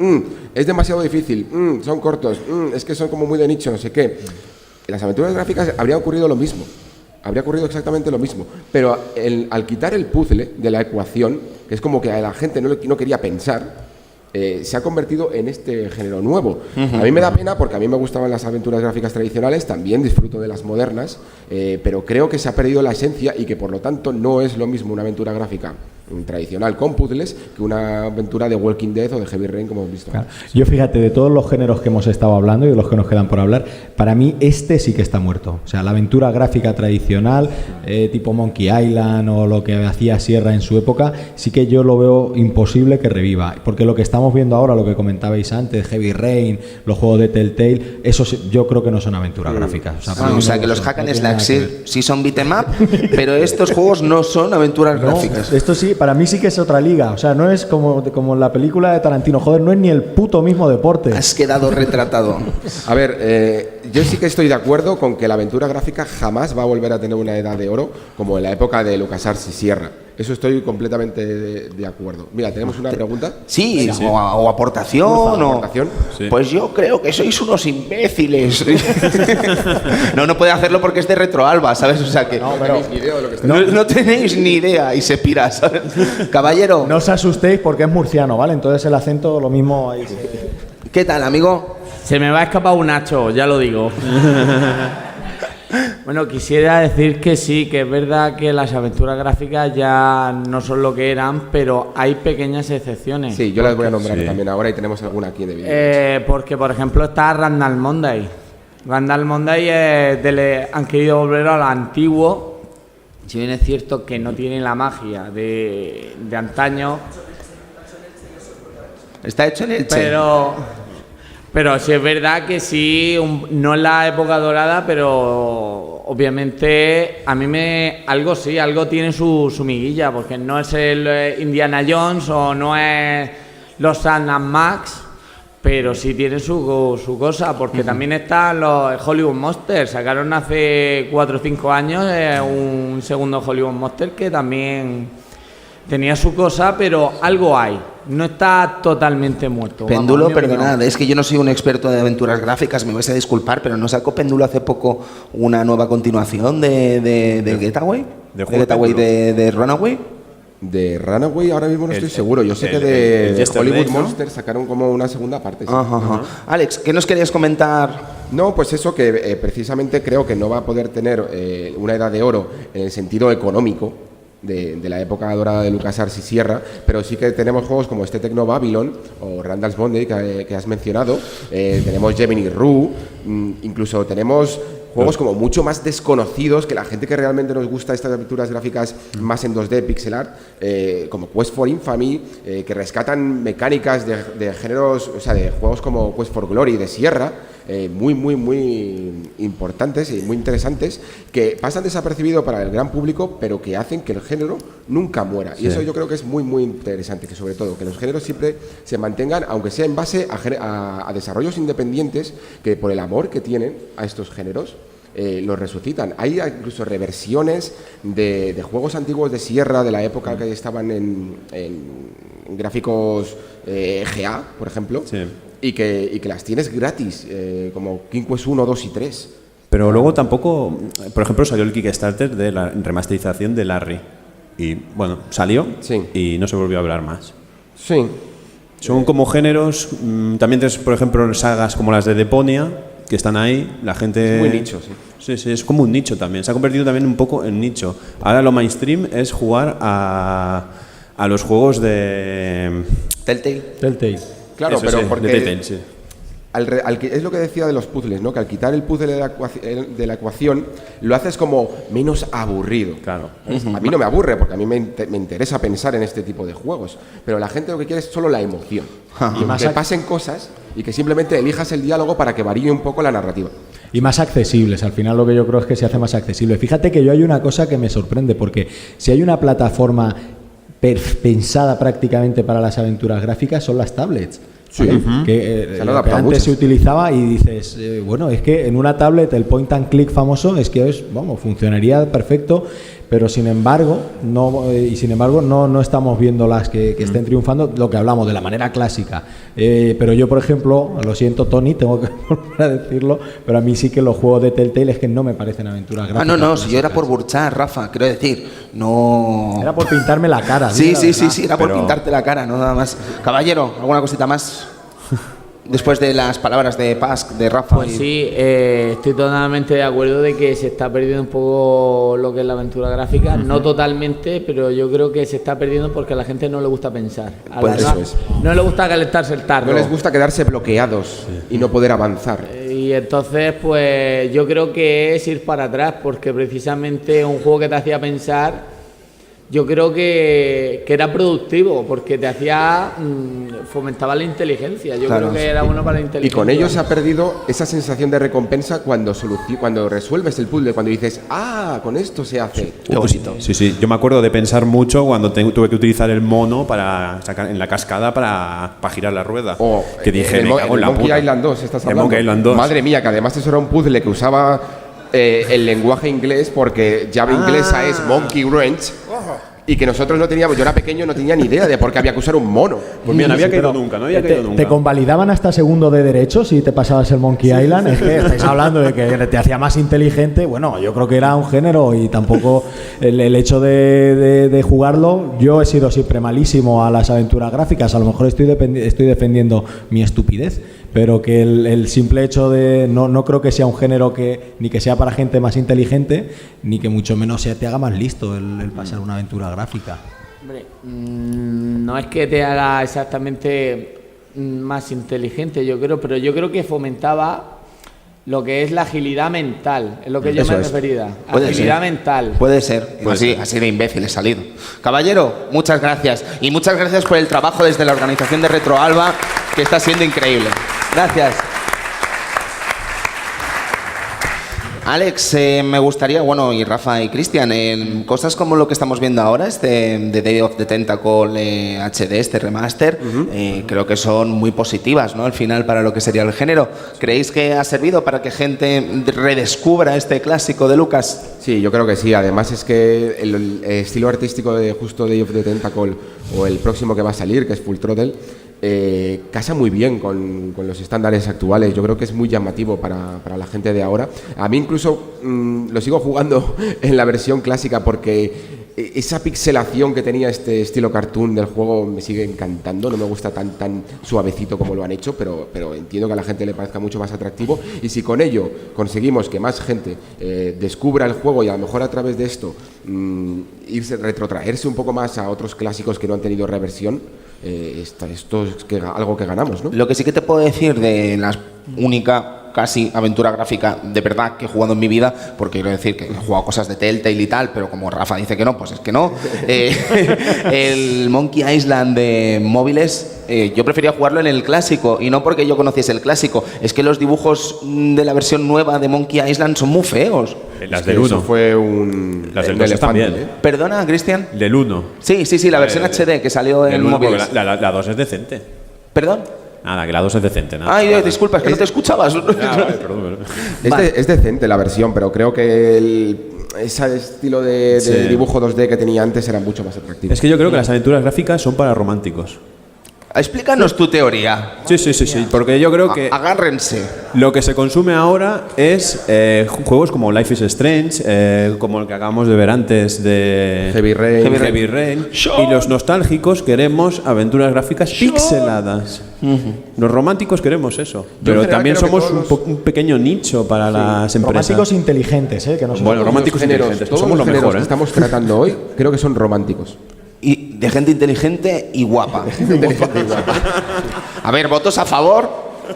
C: es demasiado difícil, son cortos, es que son como muy de nicho, no sé qué. En las aventuras gráficas habría ocurrido lo mismo, habría ocurrido exactamente lo mismo, pero al quitar el puzzle de la ecuación, que es como que a la gente no quería pensar, se ha convertido en este género nuevo. Uh-huh. A mí me da pena porque a mí me gustaban las aventuras gráficas tradicionales, también disfruto de las modernas, pero creo que se ha perdido la esencia y que por lo tanto no es lo mismo una aventura gráfica tradicional con puzzles que una aventura de Walking Dead o de Heavy Rain, como hemos visto.
D: Claro. Yo, fíjate, de todos los géneros que hemos estado hablando y de los que nos quedan por hablar, para mí este sí que está muerto. O sea, la aventura gráfica tradicional, tipo Monkey Island o lo que hacía Sierra en su época, sí que yo lo veo imposible que reviva. Porque lo que estamos viendo ahora, lo que comentabais antes, Heavy Rain, los juegos de Telltale, esos yo creo que no son aventuras gráficas.
A: O sea, que los hack and slash sí son beat'em up, pero estos juegos no son aventuras gráficas.
D: Esto sí, para mí sí que es otra liga. O sea, no es como la película de Tarantino. Joder, no es ni el puto mismo deporte.
A: Has quedado retratado.
C: A ver, yo sí que estoy de acuerdo con que la aventura gráfica jamás va a volver a tener una edad de oro como en la época de LucasArts y Sierra. Eso estoy completamente de acuerdo. Mira, tenemos una pregunta.
A: Sí, sí. O aportación.
C: ¿Aportación?
A: Sí. Pues yo creo que sois unos imbéciles. No puede hacerlo porque es de Retroalba, ¿sabes? O sea que no tenéis ni idea y se pira, ¿sabes? Caballero.
D: No os asustéis porque es murciano, ¿vale? Entonces el acento lo mismo ahí.
A: ¿Qué tal, amigo?
F: Se me va a escapar un Nacho, ya lo digo. Bueno, quisiera decir que sí, que es verdad que las aventuras gráficas ya no son lo que eran, pero hay pequeñas excepciones.
C: Sí, yo las voy a nombrar también ahora y tenemos alguna aquí de vídeo.
F: Porque, por ejemplo, está Randall Monday. Randall Monday han querido volver a lo antiguo. Si bien es cierto que no tiene la magia de antaño.
A: Está hecho en Elche.
F: Pero sí es verdad que sí, no en la época dorada, pero obviamente a mí algo tiene su miguilla, porque no es el Indiana Jones o no es los Sam & Max, pero sí tiene su cosa, porque también están los Hollywood Monsters. Sacaron hace 4 o 5 años un segundo Hollywood Monster que también tenía su cosa, pero algo hay. No está totalmente muerto.
A: Péndulo, perdonad, es que yo no soy un experto de aventuras gráficas, me vais a disculpar, pero ¿no sacó Péndulo hace poco una nueva continuación de Getaway? ¿De Getaway de Runaway?
C: De Runaway ahora mismo no estoy seguro. Yo sé que de Hollywood Monsters sacaron como una segunda parte. Sí.
A: Ajá. Alex, ¿qué nos querías comentar?
C: No, pues eso, que precisamente creo que no va a poder tener una edad de oro en el sentido económico de la época dorada de LucasArts y Sierra, pero sí que tenemos juegos como este Techno Babylon o Randall's Monday que has mencionado, tenemos Gemini Rue, incluso tenemos juegos como mucho más desconocidos que la gente que realmente nos gusta estas aventuras gráficas más en 2D, pixel art, como Quest for Infamy, que rescatan mecánicas de géneros, o sea, de juegos como Quest for Glory de Sierra, muy importantes y muy interesantes, que pasan desapercibido para el gran público, pero que hacen que el género nunca muera. Sí. Y eso yo creo que es muy interesante, que sobre todo que los géneros siempre se mantengan, aunque sea en base a desarrollos independientes, que por el amor que tienen a estos géneros, los resucitan. Hay incluso reversiones de juegos antiguos de Sierra, de la época que estaban en gráficos EGA, por ejemplo, sí. y que las tienes gratis, como King Quest 1, 2 y 3.
B: Pero luego tampoco, por ejemplo, salió el Kickstarter de la remasterización de Larry. Y bueno, salió sí. y no se volvió a hablar más.
C: Sí.
B: Son como géneros, también tienes, por ejemplo, sagas como las de Deponia, que están ahí, la gente...
C: Es muy nicho, sí.
B: Sí, es como un nicho también, se ha convertido también un poco en nicho. Ahora lo mainstream es jugar a los juegos de...
A: Telltale.
C: Claro,
B: eso,
C: pero
B: sí,
C: porque...
B: de Telltale, sí.
C: Es lo que decía de los puzzles, ¿no? Que al quitar el puzzle de la ecuación lo haces como menos aburrido.
B: Claro.
C: A mí no me aburre porque a mí me interesa pensar en este tipo de juegos, pero la gente lo que quiere es solo la emoción. Y que pasen cosas y que simplemente elijas el diálogo para que varíe un poco la narrativa.
D: Y más accesibles, al final lo que yo creo es que se hace más accesible. Fíjate que yo hay una cosa que me sorprende, porque si hay una plataforma pensada prácticamente para las aventuras gráficas son las tablets.
C: Sí.
D: Que antes muchas. Se utilizaba y dices, bueno, es que en una tablet el point and click famoso es que funcionaría perfecto, pero sin embargo no estamos viendo las que estén triunfando, lo que hablamos de la manera clásica. Pero yo, por ejemplo, lo siento, Tony, tengo que volver a decirlo, pero a mí sí que los juegos de Telltale es que no me parecen aventuras gráficas.
A: No, si yo era por burchar, Rafa, quiero decir, no...
D: Era por pintarme la cara.
A: Sí, era por pintarte la cara, no nada más. Caballero, ¿alguna cosita más? Después de las palabras de Paz, de Rafa.
F: Pues sí, estoy totalmente de acuerdo de que se está perdiendo un poco lo que es la aventura gráfica. No totalmente, pero yo creo que se está perdiendo porque a la gente no le gusta pensar. No le gusta calentarse el tarro.
C: No les gusta quedarse bloqueados y no poder avanzar.
F: Y entonces, pues yo creo que es ir para atrás, porque precisamente un juego que te hacía pensar, yo creo que era productivo, porque te hacía fomentaba la inteligencia. Yo creo que era bueno para la inteligencia.
C: Y con ello se ha perdido esa sensación de recompensa cuando resuelves el puzzle, cuando dices, con esto se hace.
B: Sí, yo me acuerdo de pensar mucho cuando tuve que utilizar el mono para sacar en la cascada para girar la rueda. Que dije, me cago en la puta.
C: Monkey Island 2 estás hablando.
B: Monkey Island 2.
C: Madre mía, que además eso era un puzzle que usaba el lenguaje inglés, porque llave inglesa es Monkey Wrench. y que nosotros no teníamos, yo era pequeño, no tenía ni idea de por qué había que usar un mono.
B: Pues mira, no había caído
D: pero
B: nunca, no había caído nunca.
D: ¿Te convalidaban hasta segundo de derecho si te pasabas el Monkey Island? Es que estáis hablando de que te hacía más inteligente. Bueno, yo creo que era un género y tampoco el hecho de jugarlo. Yo he sido siempre malísimo a las aventuras gráficas. A lo mejor estoy defendiendo mi estupidez, pero que el simple hecho de no creo que sea un género que ni que sea para gente más inteligente, ni que mucho menos te haga más listo el pasar una aventura gráfica.
F: Hombre, no es que te haga exactamente más inteligente, yo creo, pero yo creo que fomentaba lo que es la agilidad mental, es lo que yo
A: Eso
F: me
A: es.
F: refería.
A: Puede
F: Agilidad
A: ser.
F: mental.
A: Puede ser. Así de imbécil he salido. Caballero, muchas gracias. Y muchas gracias por el trabajo desde la organización de Retroalba, que está siendo increíble. Gracias. Alex, me gustaría, bueno, y Rafa y Cristian, cosas como lo que estamos viendo ahora, The Day of the Tentacle HD, este remaster, creo que son muy positivas, ¿no? Al final, para lo que sería el género. ¿Creéis que ha servido para que gente redescubra este clásico de Lucas?
C: Sí, yo creo que sí. Además es que el estilo artístico de justo Day of the Tentacle o el próximo que va a salir, que es Full Throttle, casa muy bien con los estándares actuales. Yo creo que es muy llamativo para la gente de ahora. A mí incluso lo sigo jugando en la versión clásica porque esa pixelación que tenía este estilo cartoon del juego me sigue encantando. No me gusta tan suavecito como lo han hecho, pero entiendo que a la gente le parezca mucho más atractivo. Y si con ello conseguimos que más gente descubra el juego y a lo mejor a través de esto retrotraerse un poco más a otros clásicos que no han tenido reversión, esto es algo que ganamos, ¿no?
A: Lo que sí que te puedo decir de la única casi aventura gráfica de verdad que he jugado en mi vida, porque quiero decir que he jugado cosas de Telltale y tal, pero como Rafa dice que no, pues es que no. El Monkey Island de móviles, yo prefería jugarlo en el clásico, y no porque yo conociese el clásico, es que los dibujos de la versión nueva de Monkey Island son muy feos.
B: Las del 1.
C: Eso fue
B: Las del
C: un
B: 2
C: elefante,
B: también.
A: ¿Perdona, Cristian?
B: Del 1.
A: Sí, la versión HD que salió en
B: El 1
A: móviles.
B: porque la 2 es decente.
A: ¿Perdón?
B: Nada, que la 2 es decente. Nada.
A: Ay, disculpa, es que no te escuchabas.
B: Vale, perdón.
C: Es decente la versión, pero creo que ese estilo de
B: Sí.
C: dibujo 2D que tenía antes era mucho más atractivo.
B: Es que yo creo que las aventuras gráficas son para románticos.
A: Explícanos tu teoría.
B: Sí, porque yo creo que
A: Agárrense.
B: lo que se consume ahora es juegos como Life is Strange, como el que acabamos de ver antes de
C: Heavy Rain.
B: Y los nostálgicos queremos aventuras gráficas pixeladas. Los románticos queremos eso. Pero
C: general
B: también
C: creo que
B: somos
C: todos
B: un pequeño nicho para las empresas.
D: Románticos inteligentes, que no son.
B: Bueno, románticos
C: géneros,
B: inteligentes.
C: todos
B: Somos
C: los
B: lo
C: géneros
B: mejor,
C: que estamos tratando hoy creo que son románticos.
A: Y de gente inteligente y guapa. A ver, ¿votos a favor?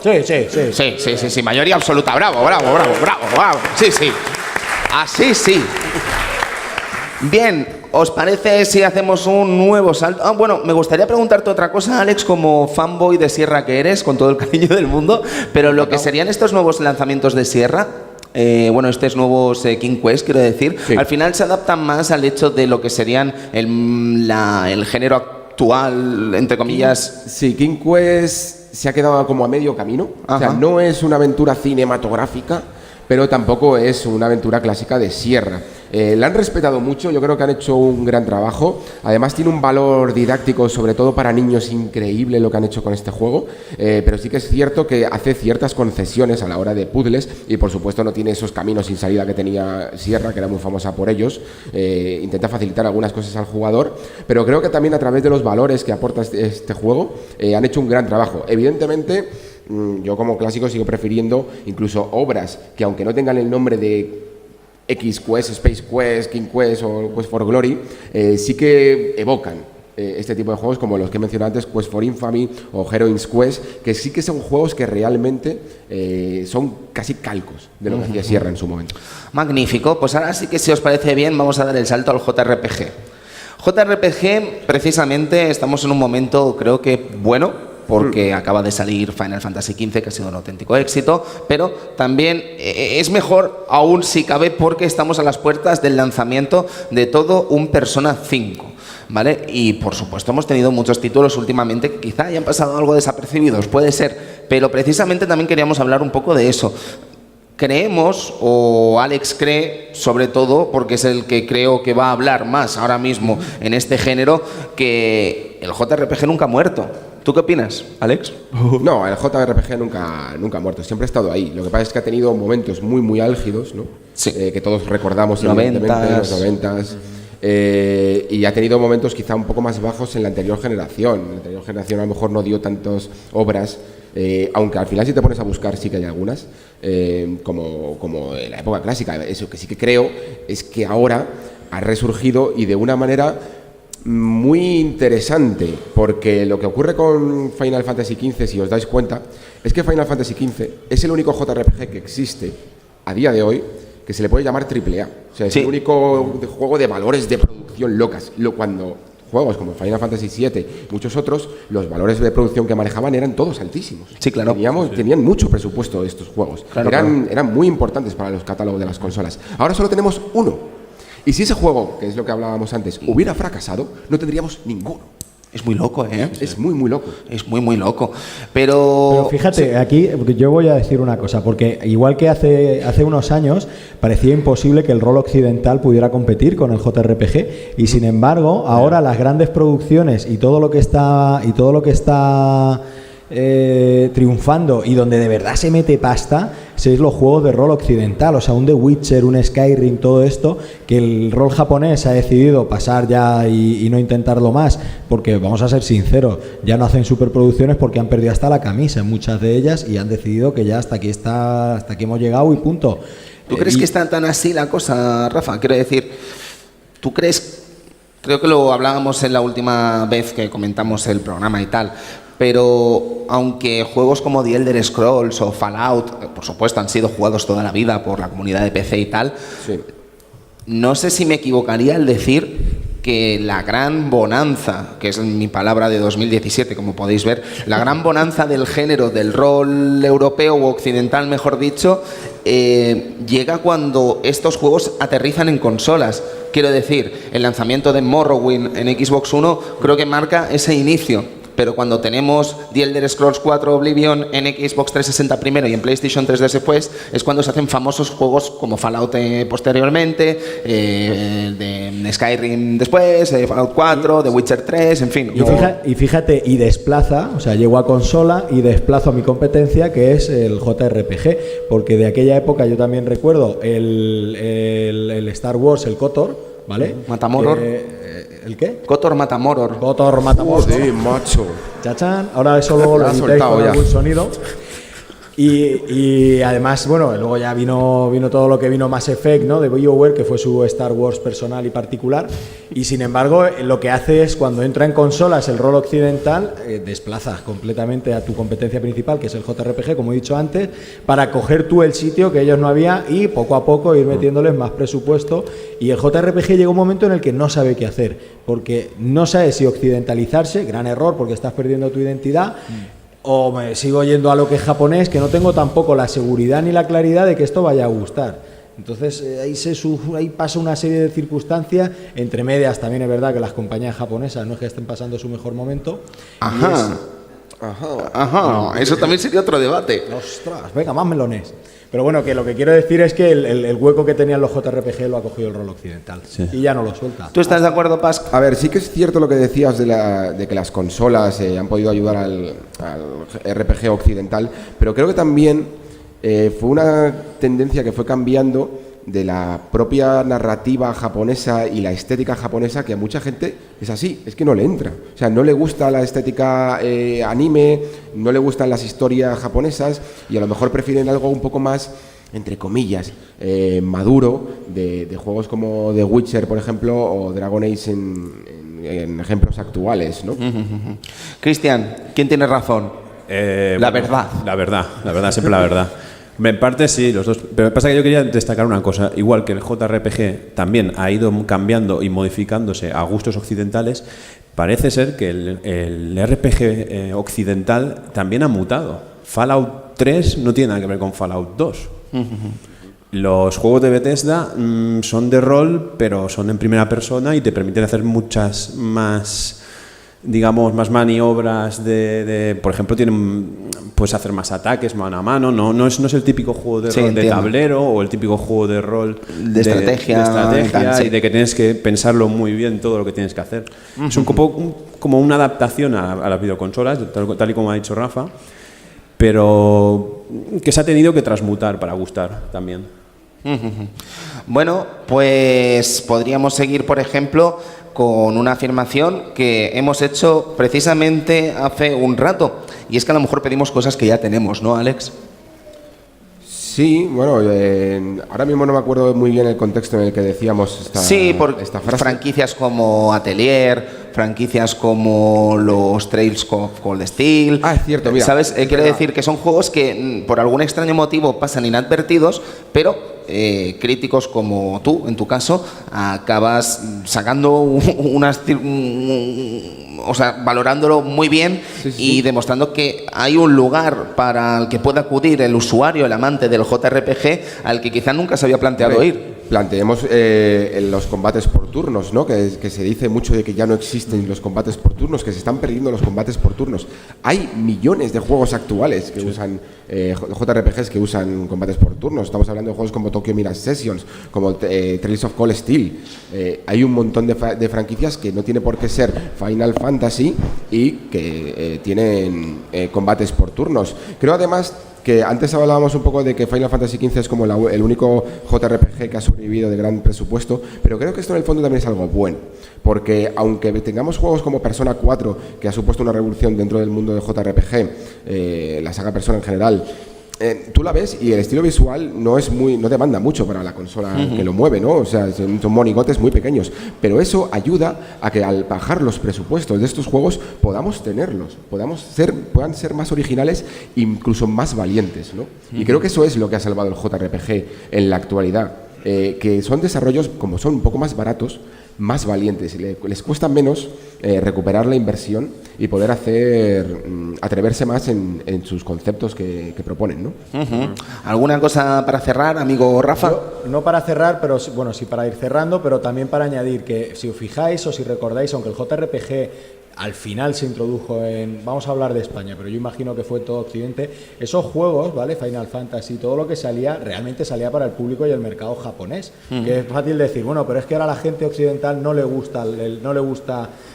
D: Sí.
A: Sí, mayoría absoluta. Bravo. Sí. Así sí. Bien, ¿os parece si hacemos un nuevo salto? Bueno, me gustaría preguntarte otra cosa, Alex, como fanboy de Sierra que eres, con todo el cariño del mundo, pero lo que serían estos nuevos lanzamientos de Sierra, estos nuevos King Quest, quiero decir,
C: Sí.
A: al final se adaptan más al hecho de lo que serían el género actual, entre comillas.
C: Sí, King Quest se ha quedado como a medio camino. O sea,
A: Ajá.
C: no es una aventura cinematográfica, pero tampoco es una aventura clásica de Sierra. La han respetado mucho, yo creo que han hecho un gran trabajo. Además tiene un valor didáctico, sobre todo para niños, increíble lo que han hecho con este juego. Pero sí que es cierto que hace ciertas concesiones a la hora de puzzles y por supuesto no tiene esos caminos sin salida que tenía Sierra, que era muy famosa por ellos. Intenta facilitar algunas cosas al jugador, pero creo que también a través de los valores que aporta este juego han hecho un gran trabajo. Evidentemente, yo como clásico sigo prefiriendo incluso obras que aunque no tengan el nombre de X Quest, Space Quest, King Quest o Quest for Glory, sí que evocan este tipo de juegos como los que he mencionado antes, Quest for Infamy o Heroines Quest, que sí que son juegos que realmente son casi calcos de lo que hacía Sierra en su momento.
A: Magnífico, pues ahora sí que si os parece bien vamos a dar el salto al JRPG. JRPG, precisamente, estamos en un momento creo que bueno, porque acaba de salir Final Fantasy XV, que ha sido un auténtico éxito, pero también es mejor aún si cabe porque estamos a las puertas del lanzamiento de todo un Persona 5, ¿vale? Y por supuesto hemos tenido muchos títulos últimamente que quizá hayan pasado algo desapercibidos, puede ser, pero precisamente también queríamos hablar un poco de eso. creemos, o Alex cree, sobre todo, porque es el que creo que va a hablar más ahora mismo en este género, que el JRPG nunca ha muerto. ¿Tú qué opinas, Alex?
C: No, el JRPG nunca ha muerto, siempre ha estado ahí. Lo que pasa es que ha tenido momentos muy álgidos, ¿no?
A: Sí.
C: Que todos recordamos,
A: 90s.
C: evidentemente, los 90s. Y ha tenido momentos quizá un poco más bajos en la anterior generación. En la anterior generación a lo mejor no dio tantas obras, aunque al final si te pones a buscar sí que hay algunas, como en la época clásica. Eso que sí que creo es que ahora ha resurgido y de una manera muy interesante, porque lo que ocurre con Final Fantasy XV, si os dais cuenta, es que Final Fantasy XV es el único JRPG que existe a día de hoy que se le puede llamar AAA. O sea, es el único juego de valores de producción locas. Cuando juegos como Final Fantasy VII, muchos otros, los valores de producción que manejaban eran todos altísimos.
A: Sí, claro.
C: Tenían mucho presupuesto estos juegos.
A: Claro,
C: eran muy importantes para los catálogos de las consolas. Ahora solo tenemos uno. Y si ese juego, que es lo que hablábamos antes, hubiera fracasado, no tendríamos ninguno.
A: Es muy loco, ¿eh?
C: Es muy loco.
A: Es muy loco. Pero
D: fíjate, aquí yo voy a decir una cosa, porque igual que hace unos años parecía imposible que el rol occidental pudiera competir con el JRPG, y sin embargo, ahora las grandes producciones y todo lo que está triunfando y donde de verdad se mete pasta, es los juegos de rol occidental, o sea, un The Witcher, un Skyrim, todo esto, que el rol japonés ha decidido pasar ya y no intentarlo más, porque vamos a ser sinceros, ya no hacen superproducciones porque han perdido hasta la camisa en muchas de ellas y han decidido que ya hasta aquí hemos llegado y punto.
A: ¿Tú crees que está tan así la cosa, Rafa? Quiero decir, ¿tú crees? Creo que lo hablábamos en la última vez que comentamos el programa y tal, pero aunque juegos como The Elder Scrolls o Fallout, por supuesto, han sido jugados toda la vida por la comunidad de PC y tal,
C: Sí.
A: no sé si me equivocaría al decir que la gran bonanza, que es mi palabra de 2017, como podéis ver, la gran bonanza del género del rol europeo o occidental, mejor dicho, llega cuando estos juegos aterrizan en consolas. Quiero decir, el lanzamiento de Morrowind en Xbox One creo que marca ese inicio. Pero cuando tenemos The Elder Scrolls 4 Oblivion en Xbox 360 primero y en PlayStation 3 después, es cuando se hacen famosos juegos como Fallout posteriormente, de Skyrim después, Fallout 4, The Witcher 3, en fin.
D: Y fíjate, y desplaza, o sea, llego a consola y desplazo a mi competencia, que es el JRPG, porque de aquella época yo también recuerdo el Star Wars, el KOTOR, ¿vale?
A: Matamoror.
D: ¿El qué?
A: KOTOR Matamoror.
D: KOTOR Matamoror.
C: Sí, macho.
D: Chachán. Ahora eso luego lo editáis con algún sonido. Y además, bueno, luego ya vino todo lo que vino Mass Effect, ¿no? De BioWare, que fue su Star Wars personal y particular. Y sin embargo, lo que hace es, cuando entra en consolas el rol occidental, desplazas completamente a tu competencia principal, que es el JRPG, como he dicho antes, para coger tú el sitio que ellos no había y poco a poco ir metiéndoles más presupuesto. Y el JRPG llega un momento en el que no sabe qué hacer, porque no sabe si occidentalizarse, gran error, porque estás perdiendo tu identidad, o me sigo yendo a lo que es japonés, que no tengo tampoco la seguridad ni la claridad de que esto vaya a gustar. Entonces ahí pasa una serie de circunstancias, entre medias también es verdad que las compañías japonesas no es que estén pasando su mejor momento.
A: Ajá, eso también sería otro debate.
D: Ostras, venga, más melones. Pero bueno, que lo que quiero decir es que el hueco que tenían los JRPG lo ha cogido el rol occidental, sí, y ya no lo suelta.
A: ¿Tú estás de acuerdo, Pas?
C: A ver, sí que es cierto lo que decías de que las consolas han podido ayudar al RPG occidental, pero creo que también fue una tendencia que fue cambiando de la propia narrativa japonesa y la estética japonesa, que a mucha gente es así, es que no le entra. O sea, no le gusta la estética anime, no le gustan las historias japonesas y a lo mejor prefieren algo un poco más, entre comillas, maduro, de juegos como The Witcher, por ejemplo, o Dragon Age en ejemplos actuales, ¿no?
A: Cristian, ¿quién tiene razón? La verdad.
B: La verdad, siempre la verdad. En parte sí, los dos. Pero pasa que yo quería destacar una cosa. Igual que el JRPG también ha ido cambiando y modificándose a gustos occidentales, parece ser que el RPG occidental también ha mutado. Fallout 3 no tiene nada que ver con Fallout 2. Los juegos de Bethesda son de rol, pero son en primera persona y te permiten hacer muchas más, digamos, más maniobras por ejemplo, tienen puedes hacer más ataques mano a mano, no es el típico juego de rol de tablero o el típico juego de rol
A: de estrategia
B: y de que tienes que pensarlo muy bien todo lo que tienes que hacer. Es como una adaptación a las videoconsolas, tal y como ha dicho Rafa, pero que se ha tenido que transmutar para gustar también.
A: Bueno, pues podríamos seguir, por ejemplo, con una afirmación que hemos hecho precisamente hace un rato, y es que a lo mejor pedimos cosas que ya tenemos, ¿no, Alex?
C: Sí, bueno, ahora mismo no me acuerdo muy bien el contexto en el que decíamos esta frase.
A: Franquicias como Atelier, franquicias como los Trails of Cold Steel.
C: Ah, es cierto, mira.
A: ¿Sabes? Quiero decir que son juegos que por algún extraño motivo pasan inadvertidos, pero críticos como tú, en tu caso, acabas sacando o sea, valorándolo muy bien y demostrando que hay un lugar para el que pueda acudir el usuario, el amante del JRPG, al que quizá nunca se había planteado ir.
C: Planteemos los combates por turnos, ¿no? Que se dice mucho de que ya no existen los combates por turnos, que se están perdiendo los combates por turnos. Hay millones de juegos actuales que usan JRPGs que usan combates por turnos. Estamos hablando de juegos como Tokyo Mirage Sessions, como Trails of Cold Steel. Hay un montón de franquicias que no tiene por qué ser Final Fantasy y que tienen combates por turnos. Creo además que antes hablábamos un poco de que Final Fantasy XV es como el único JRPG que ha sobrevivido de gran presupuesto, pero creo que esto en el fondo también es algo bueno, porque aunque tengamos juegos como Persona 4, que ha supuesto una revolución dentro del mundo de JRPG, la saga Persona en general, tú la ves y el estilo visual no demanda mucho para la consola que lo mueve, ¿no? O sea, son monigotes muy pequeños, pero eso ayuda a que al bajar los presupuestos de estos juegos podamos tenerlos, puedan ser más originales, incluso más valientes, ¿no? Y creo que eso es lo que ha salvado el JRPG en la actualidad, que son desarrollos, como son un poco más baratos, más valientes, les cuesta menos recuperar la inversión y poder atreverse más en sus conceptos que proponen, ¿no?
A: ¿Alguna cosa para cerrar, amigo Rafa?
D: No para cerrar, pero bueno, sí para ir cerrando, pero también para añadir que si os fijáis o si recordáis, aunque el JRPG al final se introdujo vamos a hablar de España, pero yo imagino que fue todo Occidente, esos juegos, ¿vale? Final Fantasy, todo lo que salía, realmente salía para el público y el mercado japonés. Que es fácil decir, bueno, pero es que ahora a la gente occidental no le gusta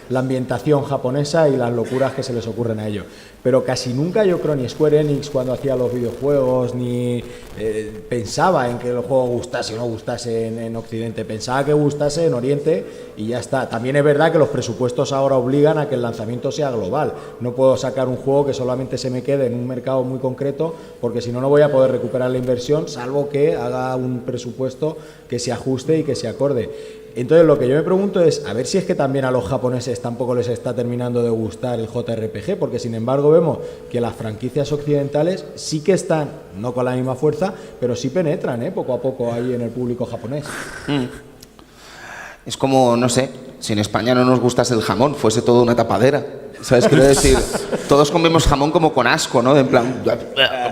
D: la ambientación japonesa y las locuras que se les ocurren a ellos. Pero casi nunca yo creo ni Square Enix cuando hacía los videojuegos ni pensaba en que el juego gustase o no gustase en Occidente, pensaba que gustase en Oriente y ya está. También es verdad que los presupuestos ahora obligan a que el lanzamiento sea global. No puedo sacar un juego que solamente se me quede en un mercado muy concreto porque si no, no voy a poder recuperar la inversión, salvo que haga un presupuesto que se ajuste y que se acorde. Entonces lo que yo me pregunto es a ver si es que también a los japoneses tampoco les está terminando de gustar el JRPG, porque sin embargo vemos que las franquicias occidentales sí que están, no con la misma fuerza, pero sí penetran poco a poco ahí en el público japonés.
A: Es como, no sé, si en España no nos gustase el jamón, fuese todo una tapadera. ¿Sabes? Quiero decir, todos comemos jamón como con asco, ¿no? En plan,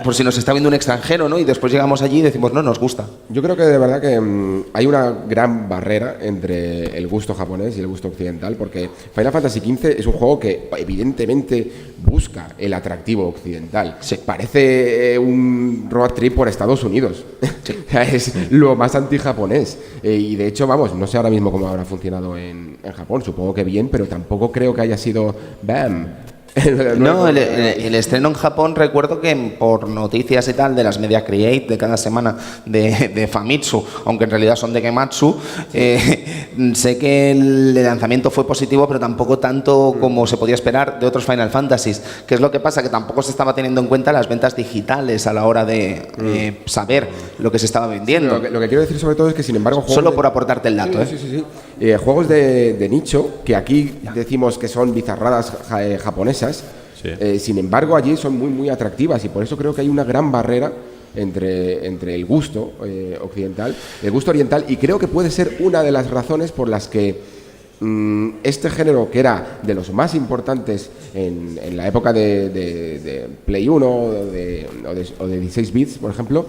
A: por si nos está viendo un extranjero, ¿no? Y después llegamos allí y decimos, no, nos gusta.
C: Yo creo que de verdad que hay una gran barrera entre el gusto japonés y el gusto occidental, porque Final Fantasy XV es un juego que evidentemente busca el atractivo occidental.
A: Sí.
C: Parece un road trip por Estados Unidos. Sí. Es lo más anti-japonés. Y de hecho, vamos, no sé ahora mismo cómo habrá funcionado en Japón, supongo que bien, pero tampoco creo que haya sido ¡bam!
A: No, el estreno en Japón, recuerdo que por noticias y tal de las Media Create de cada semana de Famitsu, aunque en realidad son de Gematsu, sé que el lanzamiento fue positivo, pero tampoco tanto como se podía esperar de otros Final Fantasies. ¿Qué es lo que pasa? Que tampoco se estaba teniendo en cuenta las ventas digitales a la hora de saber lo que se estaba vendiendo.
C: Lo que quiero decir sobre todo es que, sin embargo,
A: solo por aportarte el dato.
C: Sí. Juegos de nicho, que aquí decimos que son bizarradas japonesas, sin embargo allí son muy muy atractivas, y por eso creo que hay una gran barrera entre el gusto occidental, el gusto oriental, y creo que puede ser una de las razones por las que este género, que era de los más importantes en la época de Play 1 o de 16 bits, por ejemplo,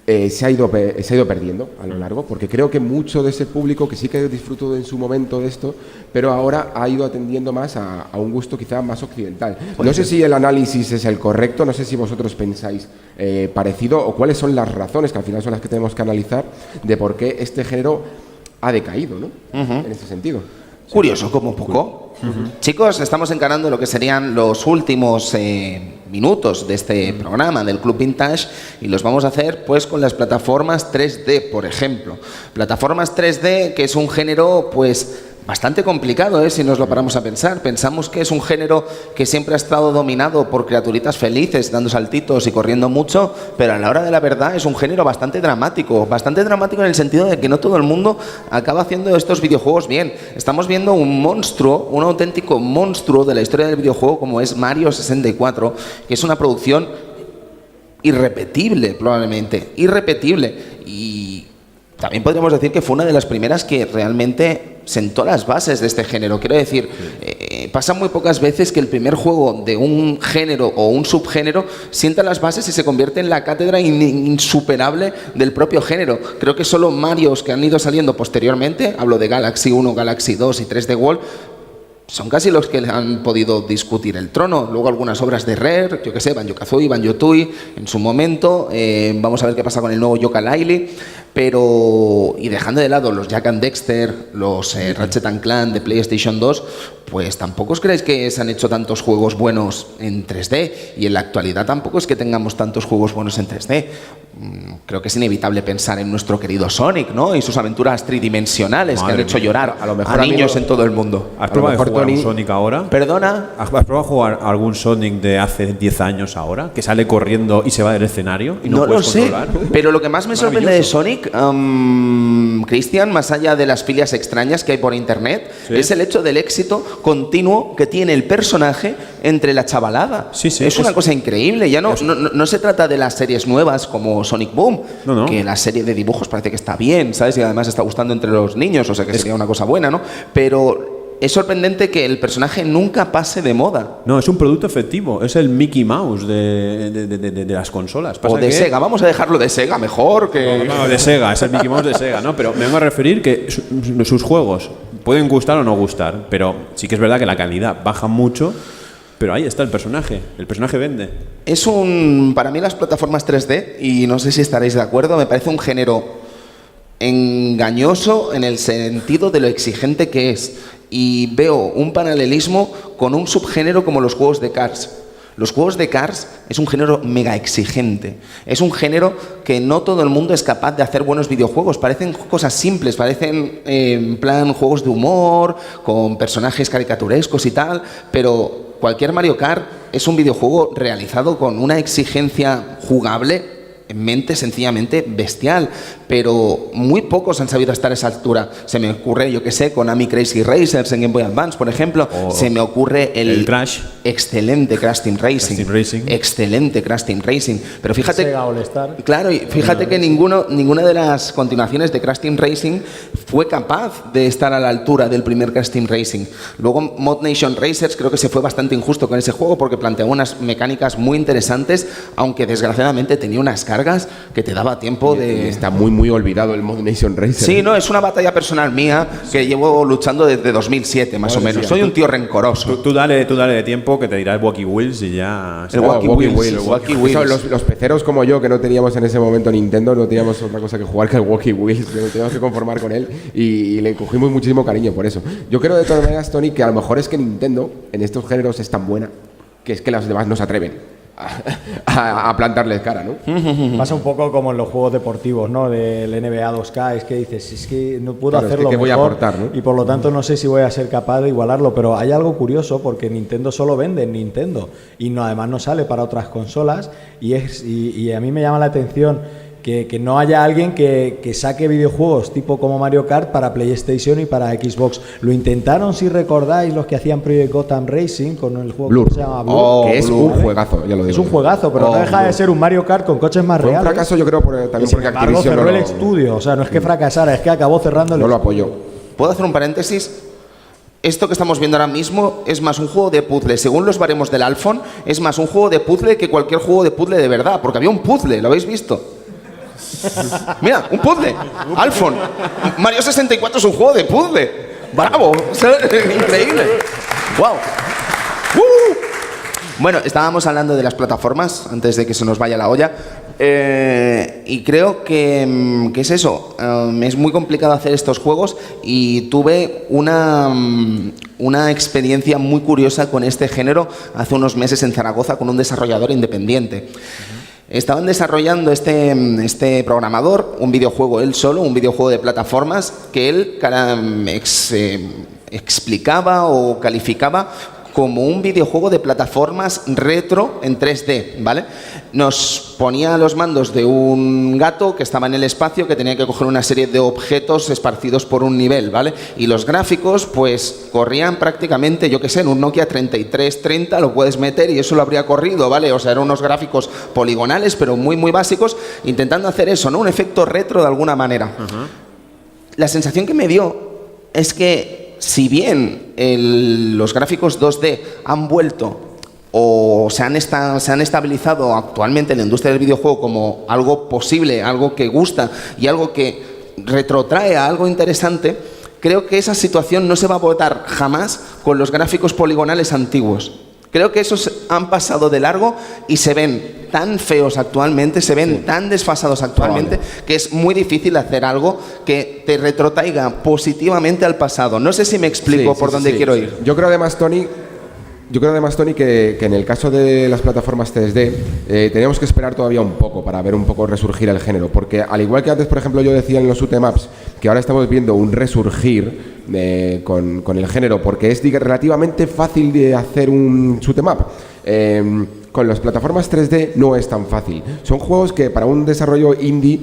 C: se ha ido perdiendo a lo largo, porque creo que mucho de ese público que sí que disfrutó en su momento de esto, pero ahora ha ido atendiendo más a un gusto quizá más occidental. No sé si el análisis es el correcto, no sé si vosotros pensáis parecido o cuáles son las razones, que al final son las que tenemos que analizar, de por qué este género ha decaído, ¿no? En ese sentido.
A: Curioso, como poco. Chicos, estamos encarando lo que serían los últimos minutos de este programa del Club Vintage y los vamos a hacer pues con las plataformas 3D, por ejemplo. Plataformas 3D, que es un género pues bastante complicado, si nos lo paramos a pensar. Pensamos que es un género que siempre ha estado dominado por criaturitas felices, dando saltitos y corriendo mucho, pero a la hora de la verdad es un género bastante dramático en el sentido de que no todo el mundo acaba haciendo estos videojuegos bien. Estamos viendo un monstruo, un auténtico monstruo de la historia del videojuego como es Mario 64, que es una producción irrepetible, probablemente, irrepetible. Y también podríamos decir que fue una de las primeras que realmente sentó las bases de este género. Quiero decir, pasa muy pocas veces que el primer juego de un género o un subgénero sienta las bases y se convierte en la cátedra insuperable del propio género. Creo que solo Marios que han ido saliendo posteriormente, hablo de Galaxy 1, Galaxy 2 y 3D World, son casi los que han podido discutir el trono. Luego algunas obras de Rare, yo que sé, Banjo-Kazooie, Banjo-Tooie, en su momento. Vamos a ver qué pasa con el nuevo Yooka-Laylee. Pero, y dejando de lado los Jak and Dexter, los Ratchet and Clank de PlayStation 2, pues tampoco os creéis que se han hecho tantos juegos buenos en 3D. Y en la actualidad tampoco es que tengamos tantos juegos buenos en 3D. Creo que es inevitable pensar en nuestro querido Sonic, ¿no? Y sus aventuras tridimensionales que han hecho llorar a niños en todo el mundo.
B: ¿Has probado jugar un Sonic ahora?
A: ¿Perdona?
B: ¿Has probado jugar algún Sonic de hace 10 años ahora? Que sale corriendo y se va del escenario y no
A: lo
B: puedes
A: sé,
B: controlar.
A: pero lo que más me sorprende de Sonic, Cristian, más allá de las filias extrañas que hay por internet, es el hecho del éxito continuo que tiene el personaje entre la chavalada. Es una cosa increíble. Ya no se trata de las series nuevas como Sonic Boom, que la serie de dibujos parece que está bien, ¿sabes? Y además está gustando entre los niños, o sea que sería una cosa buena, ¿no? Pero es sorprendente que el personaje nunca pase de moda.
B: No, es un producto efectivo, es el Mickey Mouse de las consolas.
A: O de Sega, vamos a dejarlo de Sega mejor que...
B: No, de Sega, es el Mickey Mouse de Sega, ¿no? Pero me vengo a referir que sus juegos pueden gustar o no gustar, pero sí que es verdad que la calidad baja mucho. Pero ahí está el personaje vende.
A: Para mí las plataformas 3D, y no sé si estaréis de acuerdo, me parece un género engañoso en el sentido de lo exigente que es. Y veo un paralelismo con un subgénero como los juegos de Cars. Los juegos de Cars es un género mega exigente. Es un género que no todo el mundo es capaz de hacer buenos videojuegos. Parecen cosas simples, parecen en plan juegos de humor, con personajes caricaturescos y tal, pero cualquier Mario Kart es un videojuego realizado con una exigencia jugable en mente sencillamente bestial, pero muy pocos han sabido estar a esa altura. Se me ocurre, yo que sé, Konami Crazy Racers en Game Boy Advance, por ejemplo. Se me ocurre el
B: Crash.
A: Excelente Crash Team Racing. Excelente Crash Team Racing. Pero fíjate,
D: Sega All Star.
A: Claro, y fíjate que ninguna de las continuaciones de Crash Team Racing fue capaz de estar a la altura del primer Crash Team Racing. Luego Mod Nation Racers creo que se fue bastante injusto con ese juego porque planteaba unas mecánicas muy interesantes, aunque desgraciadamente tenía unas cargas que te daba tiempo de...
C: Está muy olvidado el Mod Nation Racer.
A: Sí, no, es una batalla personal mía que llevo luchando desde 2007 más o menos. Soy un tío rencoroso.
B: Tú dale de tiempo que te dirá el Wacky Wheels y ya...
A: El Wacky Wheels.
C: Los peceros como yo que no teníamos en ese momento Nintendo, no teníamos otra cosa que jugar que el Wacky Wheels, que nos teníamos que conformar con él y le cogimos muchísimo cariño por eso. Yo creo de todas maneras, Tony, que a lo mejor es que Nintendo en estos géneros es tan buena que es que los demás no se atreven a plantarles cara, ¿no?
D: Pasa un poco como en los juegos deportivos, ¿no? Del NBA 2K, es que dices, es que no puedo
C: claro,
D: hacerlo
C: es que
D: mejor
C: voy a aportar, ¿no?
D: Y por lo tanto no sé si voy a ser capaz de igualarlo, pero hay algo curioso porque Nintendo solo vende en Nintendo y además no sale para otras consolas y a mí me llama la atención que no haya alguien que saque videojuegos tipo como Mario Kart para PlayStation y para Xbox. Lo intentaron, si recordáis, los que hacían Project Gotham Racing con el juego
C: Blur.
D: que se llama Blur.
C: Que es un juegazo, ya lo digo.
D: Es un juegazo, pero no deja de ser un Mario Kart con coches más
C: Fue
D: reales.
C: un fracaso, yo creo, también porque Activision
D: cerró
C: no
D: el estudio. O sea, no es que fracasara, es que acabó cerrando el
C: no lo
D: estudio.
C: apoyó.
A: ¿Puedo hacer un paréntesis? Esto que estamos viendo ahora mismo es más un juego de puzzle. Según los baremos del Alphon, es más un juego de puzzle que cualquier juego de puzzle de verdad. Porque había un puzzle, ¿lo habéis visto? Mira, un puzzle. Alphon. Mario 64 es un juego de puzzle. ¡Bravo! Increíble. ¡Wow! Bueno, estábamos hablando de las plataformas antes de que se nos vaya la olla. Y creo que es eso. Es muy complicado hacer estos juegos y tuve una experiencia muy curiosa con este género hace unos meses en Zaragoza con un desarrollador independiente. Estaban desarrollando este programador un videojuego él solo, un videojuego de plataformas que él explicaba o calificaba como un videojuego de plataformas retro en 3D, ¿vale? Nos ponía los mandos de un gato que estaba en el espacio que tenía que coger una serie de objetos esparcidos por un nivel, ¿vale? Y los gráficos, pues, corrían prácticamente, yo qué sé, en un Nokia 3330 lo puedes meter y eso lo habría corrido, ¿vale? O sea, eran unos gráficos poligonales, pero muy, muy básicos, intentando hacer eso, ¿no? Un efecto retro de alguna manera. La sensación que me dio es que si bien los gráficos 2D han vuelto o se han estabilizado actualmente en la industria del videojuego como algo posible, algo que gusta y algo que retrotrae a algo interesante, creo que esa situación no se va a votar jamás con los gráficos poligonales antiguos. Creo que esos han pasado de largo y se ven tan feos actualmente, se ven tan desfasados actualmente, que es muy difícil hacer algo que te retrotraiga positivamente al pasado. No sé si me explico por dónde quiero ir.
C: Yo creo además, Tony, que en el caso de las plataformas 3D teníamos que esperar todavía un poco para ver un poco resurgir el género, porque al igual que antes, por ejemplo, yo decía en los shoot'em-ups que ahora estamos viendo un resurgir con el género, porque es relativamente fácil de hacer un shoot'em-up. Con las plataformas 3D no es tan fácil. Son juegos que para un desarrollo indie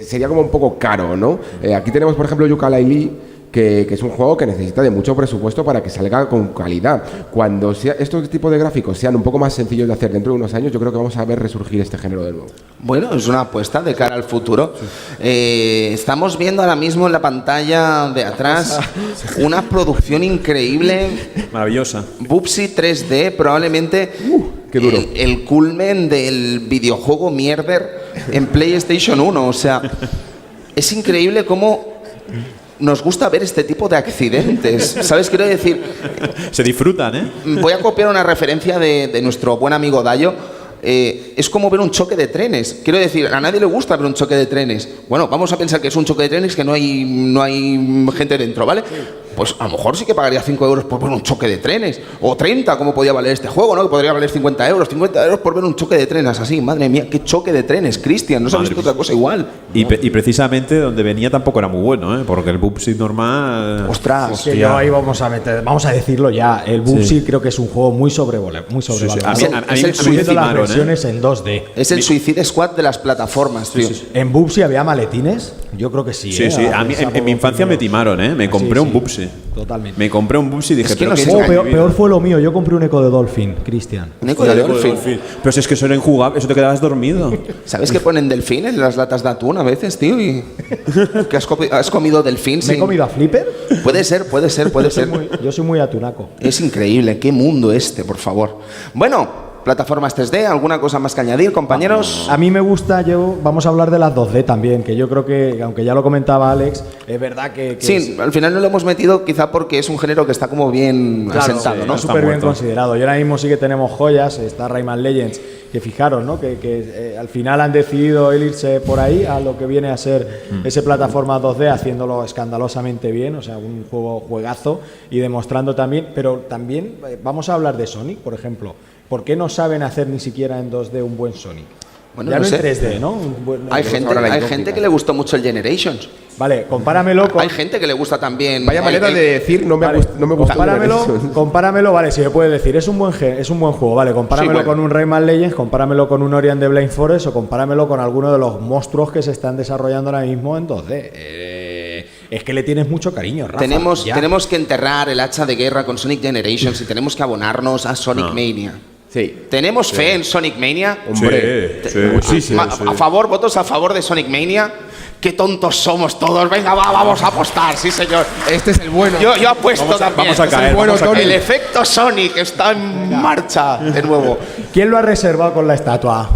C: sería como un poco caro, ¿no? Aquí tenemos, por ejemplo, Yooka-Laylee, que es un juego que necesita de mucho presupuesto para que salga con calidad. Cuando estos tipos de gráficos sean un poco más sencillos de hacer dentro de unos años, yo creo que vamos a ver resurgir este género de nuevo.
A: Bueno, es una apuesta de cara al futuro. Estamos viendo ahora mismo en la pantalla de atrás una producción increíble.
B: Maravillosa.
A: Bubsy 3D, probablemente
C: qué duro.
A: El culmen del videojuego mierder en PlayStation 1. O sea, es increíble cómo nos gusta ver este tipo de accidentes, ¿sabes? Quiero decir...
B: Se disfrutan, ¿eh?
A: Voy a copiar una referencia de nuestro buen amigo Dayo. Es como ver un choque de trenes. Quiero decir, a nadie le gusta ver un choque de trenes. Bueno, vamos a pensar que es un choque de trenes que no hay gente dentro, ¿vale? Pues a lo mejor sí que pagaría 5 euros por ver un choque de trenes. O 30, como podía valer este juego, ¿no? Que podría valer 50 euros. 50 euros por ver un choque de trenes así. Madre mía, qué choque de trenes, Cristian. No se ha visto otra cosa igual.
B: Y precisamente donde venía tampoco era muy bueno, ¿eh? Porque el Bubsy normal...
A: Ostras.
D: Que yo ahí vamos a decirlo ya. El Bubsy creo que es un juego muy sobrevalorado.
B: A mí me
D: las versiones en 2D.
A: Es el Suicide Squad de las plataformas, tío.
D: ¿En Bubsy había maletines? Yo creo que sí.
B: Sí, sí. A mí, en mi infancia me timaron, ¿eh? Me compré un Bubsy.
D: Totalmente.
B: Me compré un Bubsy y dije,
A: Es que
B: pero
A: no
B: ¿qué
A: sé,
B: he hecho con mi vida?
D: Peor fue lo mío. Yo compré un Echo de Dolphin, Cristian.
A: Un eco de Dolphin.
B: Pero si es que eso era injugable, eso te quedabas dormido.
A: ¿Sabes que ponen delfín en las latas de atún a veces, tío? Y que has comido delfín.
D: ¿Me he comido a Flipper?
A: Puede ser.
D: Yo soy muy atunaco.
A: Es increíble, qué mundo este, por favor. Bueno, plataformas 3D, ¿alguna cosa más que añadir, compañeros?
D: A mí me gusta, vamos a hablar de las 2D también, que yo creo que, aunque ya lo comentaba Alex, es verdad que
A: sí, al final no lo hemos metido quizá porque es un género que está como bien asentado, ¿no?
B: está
D: súper bien
B: muerto.
D: considerado. Y ahora mismo sí que tenemos joyas, está Rayman Legends, que fijaros, ¿no? Que al final han decidido el irse por ahí a lo que viene a ser ese plataforma 2D, haciéndolo escandalosamente bien, o sea, un juegazo, y demostrando también, pero también vamos a hablar de Sonic, por ejemplo. ¿Por qué no saben hacer ni siquiera en 2D un buen Sonic?
A: Bueno,
D: ya
A: no
D: no
A: sé.
D: en 3D, ¿no?
A: Hay gente que le gustó mucho el Generations.
D: Vale, compáramelo con...
A: Hay gente que le gusta también...
C: Vaya manera de decir, no me gustó.
D: Compáramelo, vale, si me puedes decir, es un buen juego, vale, compáramelo
A: Sí, bueno.
D: con un Rayman Legends, compáramelo con un Ori and the Blind Forest o compáramelo con alguno de los monstruos que se están desarrollando ahora mismo en 2D. Es que le tienes mucho cariño, Rafa.
A: Tenemos que enterrar el hacha de guerra con Sonic Generations y tenemos que abonarnos a Sonic Mania.
C: Sí.
A: ¿Tenemos fe en Sonic Mania?
C: Hombre,
B: muchísimo.
A: A favor, votos a favor de Sonic Mania. Qué tontos somos todos. Venga, vamos a apostar, sí señor.
C: Este es el bueno.
A: Yo apuesto también.
B: vamos a caer,
C: vamos a caer.
A: El efecto Sonic está en marcha de nuevo.
D: ¿Quién lo ha reservado con la estatua?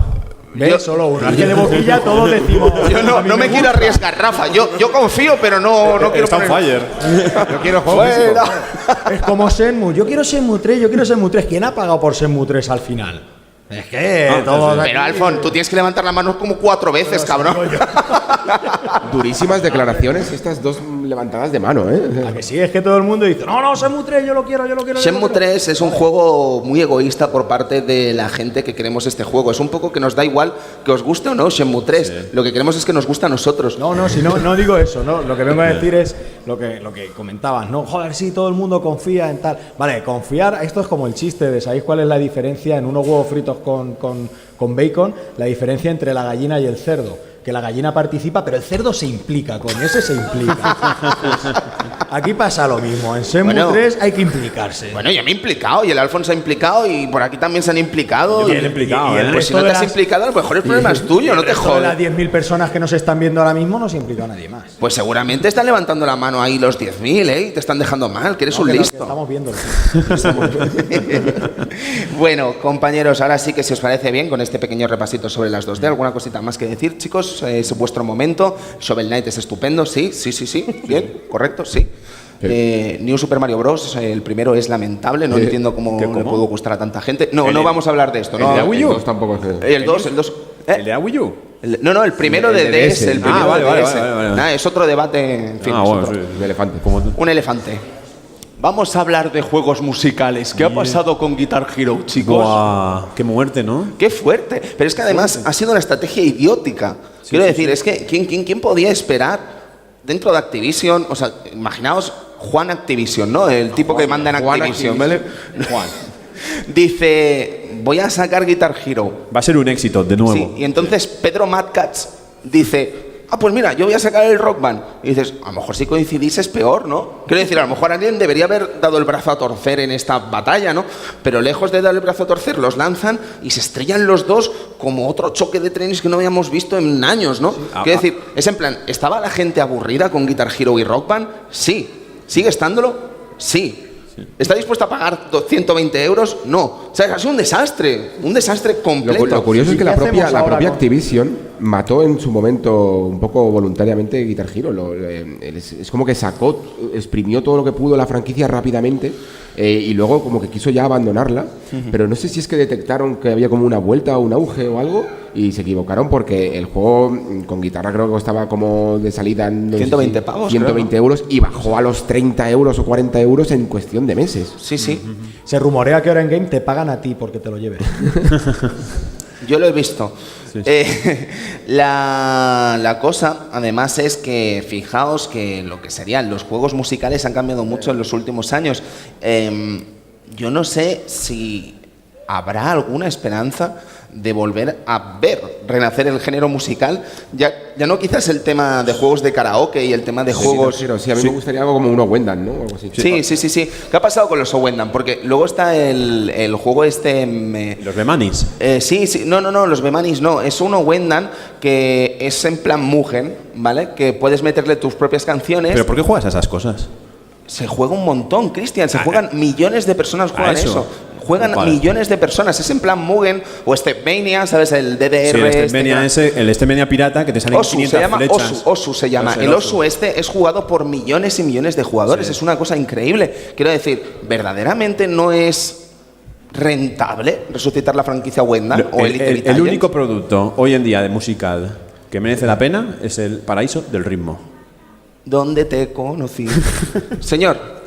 D: ¿Ves? Solo uno. Es que de boquilla todos decimos.
A: Yo no me quiero arriesgar, Rafa. Yo confío, pero no quiero
B: Está on
A: poner...
B: fire.
C: Yo quiero juego físico.
A: Fuera.
D: Es como Shenmue. Yo quiero Shenmue 3, yo quiero Shenmue 3. ¿Quién ha pagado por Shenmue 3 al final? Es que todos aquí-
A: Pero, Alfon, tú tienes que levantar la mano como 4 veces, cabrón.
C: Durísimas declaraciones estas dos levantadas de mano, ¿eh?
D: ¿A que sí? Es que todo el mundo dice, no, Shenmue 3, yo lo quiero.
A: Shenmue 3 es un juego muy egoísta por parte de la gente que queremos este juego. Es un poco que nos da igual que os guste o no Shenmue 3. Sí. Lo que queremos es que nos guste a nosotros.
D: No, si no digo eso, ¿no? Lo que vengo a decir es lo que comentabas, ¿no? Joder, sí, todo el mundo confía en tal. Vale, confiar, esto es como el chiste de, ¿sabéis cuál es la diferencia en unos huevos fritos con bacon? La diferencia entre la gallina y el cerdo. Que la gallina participa, pero el cerdo se implica, coño, ese se implica. Aquí pasa lo mismo, en Shenmue 3 hay que implicarse.
A: Bueno, yo me he implicado y el Alfon se ha implicado y por aquí también se han implicado.
B: Bien implicado,
D: y el
A: Pues si
D: resto
A: no te
D: de
A: has
D: las-
A: implicado, a lo mejor el problema es tuyo, no te
D: de
A: jodas.
D: las 10.000 personas que nos están viendo ahora mismo no se implica a nadie más.
A: Pues seguramente están levantando la mano ahí los 10.000, ¿eh? Y te están dejando mal, que eres
D: No,
A: un
D: que no, que
A: listo.
D: estamos viéndolo.
A: Bueno, compañeros, ahora sí que si os parece bien con este pequeño repasito sobre las 2D, ¿alguna cosita más que decir, chicos? Es vuestro momento. Shovel Knight es estupendo, sí. Bien, correcto, sí. New Super Mario Bros. El primero es lamentable, no entiendo cómo le pudo gustar a tanta gente. No vamos a hablar de esto. No,
B: de Wii U?
C: El 2 tampoco es
A: el 2.
B: ¿El de Wii U?
A: No, el primero
C: El
A: de
C: de
A: DS.
C: DS.
A: El primero
B: Vale.
A: de DS. Nada, es otro debate, en fin. es otro.
C: un elefante.
A: Un elefante. Vamos a hablar de juegos musicales. ¿Qué ha pasado con Guitar Hero, chicos?
B: Buah, qué muerte, ¿no?
A: ¡Qué fuerte! Pero es que además ha sido una estrategia idiótica. Quiero decir, es que ¿quién podía esperar dentro de Activision? O sea, imaginaos Juan Activision, ¿no? El tipo que manda en
C: Juan
A: Activision,
C: Activision.
A: ¿vale? Juan. Dice, voy a sacar Guitar Hero.
B: Va a ser un éxito, de nuevo.
A: Sí, y entonces Pedro Madcats dice, pues mira, yo voy a sacar el Rock Band. Y dices, a lo mejor si coincidís es peor, ¿no? Quiero decir, a lo mejor alguien debería haber dado el brazo a torcer en esta batalla, ¿no? Pero lejos de dar el brazo a torcer, los lanzan y se estrellan los dos como otro choque de trenes que no habíamos visto en años, ¿no? Quiero decir, es en plan, ¿estaba la gente aburrida con Guitar Hero y Rock Band? Sí. ¿Sigue estándolo? Sí. ¿Está dispuesto a pagar 120 euros? No. O sea, ha sido un desastre completo.
C: Lo curioso es que
D: ¿Y
C: la
D: qué hacemos
C: propia
D: ahora con-
C: Activision mató en su momento un poco voluntariamente Guitar Hero. Es como que exprimió todo lo que pudo la franquicia rápidamente y luego como que quiso ya abandonarla. Pero no sé si es que detectaron que había como una vuelta o un auge o algo y se equivocaron porque el juego con guitarra creo que costaba como de salida en
A: 120 pavos,
C: 120 euros y bajó a los 30 euros o 40 euros en cuestión de meses.
A: Sí.
D: Se rumorea que ahora en Game te pagan a ti porque te lo lleves.
A: Yo lo he visto. La cosa, además, es que fijaos que lo que serían los juegos musicales han cambiado mucho en los últimos años. Yo no sé si habrá alguna esperanza de volver a ver renacer el género musical. Ya no quizás el tema de juegos de karaoke y el tema de juegos...
C: Sí, a mí me gustaría algo como un Wendan, ¿no? Algo así.
A: Sí. ¿Qué ha pasado con los Owendan? Porque luego está el juego este...
B: Los Bemanis.
A: Sí, no, los Bemanis no. Es un Owendan que es en plan Mugen, ¿vale? Que puedes meterle tus propias canciones.
B: ¿Pero por qué juegas a esas cosas?
A: Se juega un montón, Cristian. Se juegan millones de personas juegan eso. Juegan
B: Vale.
A: millones de personas. Es en plan Mugen o Stepmania, ¿sabes? El DDR.
B: Sí, el Stepmania pirata que te salen
A: Osu,
B: 500
A: se llama
B: flechas.
A: Osu se llama.
B: Pues
A: El Osu este es jugado por millones y millones de jugadores.
B: Sí.
A: Es una cosa increíble. Quiero decir, ¿verdaderamente no es rentable resucitar la franquicia Wendan o Elite Beat
B: El
A: Agents?
B: único producto hoy en día de musical que merece la pena es el Paraíso del Ritmo.
A: ¿Dónde te conocí? Señor.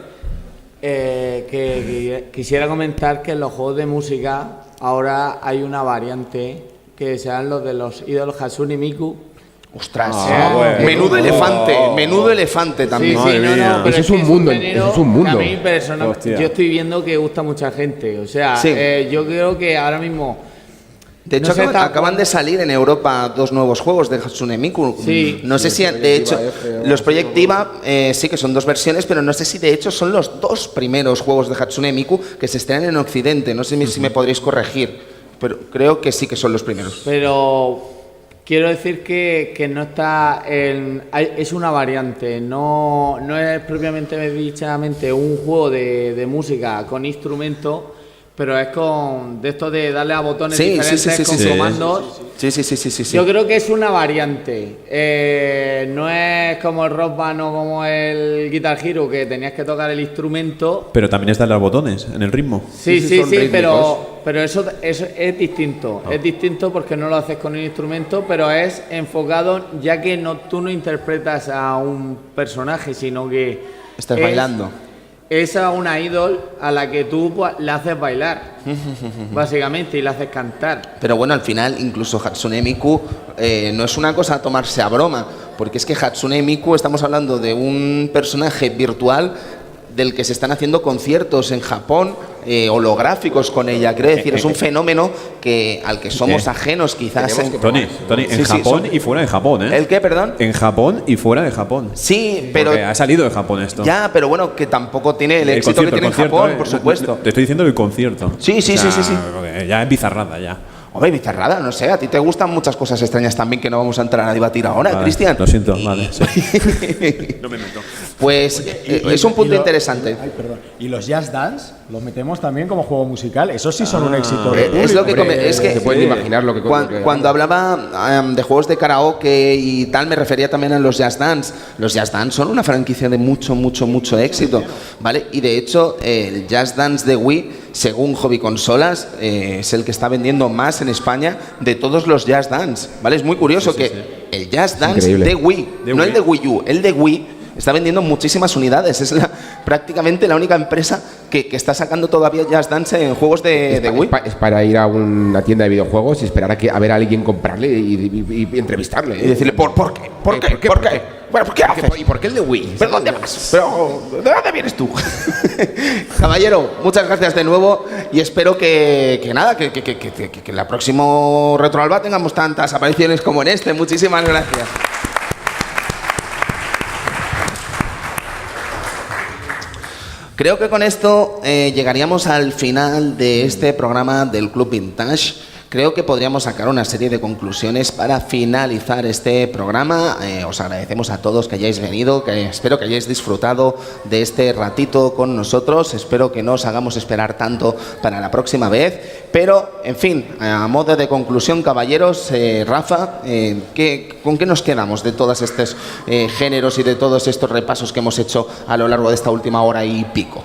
F: Que quisiera comentar que en los juegos de música ahora hay una variante que serán los de los ídolos Hatsune Miku.
A: Ostras,
F: bueno.
A: menudo elefante también.
B: Madre mía.
F: pero
C: Eso es
F: que
C: un mundo,
F: género
C: eso es un mundo.
F: que a mí personalmente,
B: Hostia.
F: yo estoy viendo que gusta a mucha gente. O sea,
A: Sí.
F: yo creo que ahora mismo...
A: De hecho,
F: No sé
A: acaban de salir en Europa 2 nuevos juegos de Hatsune Miku.
F: Sí.
A: No sé si, de hecho, los Project Diva sí que son 2 versiones, pero no sé si de hecho son los 2 primeros juegos de Hatsune Miku que se estrenan en Occidente. No sé si me podréis corregir, pero creo que sí que son los primeros.
F: Pero quiero decir que no está es una variante, no es propiamente dichamente un juego de música con instrumentos, pero es de esto de darle a botones
A: Sí,
F: diferentes con
A: sí.
F: comandos.
A: Sí.
F: Yo creo que es una variante. No es como el Rock Band o como el Guitar Hero, que tenías que tocar el instrumento.
B: Pero también es darle a los botones en el ritmo.
F: Sí,
A: son rítmicos.
F: pero eso es distinto. Es distinto porque no lo haces con el instrumento, pero es enfocado, ya que tú no interpretas a un personaje, sino que
A: Estás bailando.
F: Es a una idol a la que tú pues, le haces bailar, básicamente, y le haces cantar.
A: Pero bueno, al final, incluso Hatsune Miku no es una cosa a tomarse a broma, porque es que Hatsune Miku estamos hablando de un personaje virtual del que se están haciendo conciertos en Japón, holográficos con ella. Quiero decir, es un fenómeno al que somos ajenos quizás.
B: Tony, en Japón y fuera de Japón, ¿eh?
A: ¿El qué, perdón?
B: En Japón y fuera de Japón.
A: Sí, pero...
B: Porque ha salido de Japón esto.
A: Ya, pero bueno, que tampoco tiene el éxito que tiene en Japón, por supuesto.
B: Te estoy diciendo el concierto.
A: Sí.
B: Porque ya es bizarrada, ya.
A: Hombre, bizarrada, no sé, a ti te gustan muchas cosas extrañas también que no vamos a entrar a debatir ahora,
B: Vale,
A: Cristian.
B: Lo siento, vale. Sí. No me meto.
A: Pues es un punto interesante.
D: Ay, perdón. Y los Jazz Dance los metemos también como juego musical. Esos sí son un éxito de público.
A: Es lo que es que
C: se pueden imaginar lo que
A: cuando hablaba de juegos de karaoke y tal, me refería también a los Jazz Dance. Los Jazz Dance son una franquicia de mucho éxito, ¿vale? Y de hecho, el Jazz Dance de Wii, según Hobby Consolas, es el que está vendiendo más en España de todos los Jazz Dance, ¿vale? Es muy curioso que el Jazz Dance
C: Increíble.
A: de Wii, no el de Wii U, el de Wii está vendiendo muchísimas unidades. Es prácticamente la única empresa que está sacando todavía Jazz Dance en juegos de Wii.
C: Es para ir a una tienda de videojuegos y esperar a ver a alguien comprarle y entrevistarle.
A: Y decirle, ¿por qué? ¿Por qué? ¿Por qué? Bueno, ¿por qué haces?
C: ¿Y por qué el de Wii?
A: ¿Pero dónde vas? ¿Pero de dónde vienes tú? Caballero, muchas gracias de nuevo y espero que en la próximo Retroalba tengamos tantas apariciones como en este. Muchísimas gracias. Creo que con esto llegaríamos al final de este programa del Club Vintage. Creo que podríamos sacar una serie de conclusiones para finalizar este programa. Os agradecemos a todos que hayáis venido, que espero que hayáis disfrutado de este ratito con nosotros. Espero que no os hagamos esperar tanto para la próxima vez. Pero, en fin, a modo de conclusión, caballeros, Rafa, ¿con qué nos quedamos de todos estos géneros y de todos estos repasos que hemos hecho a lo largo de esta última hora y pico?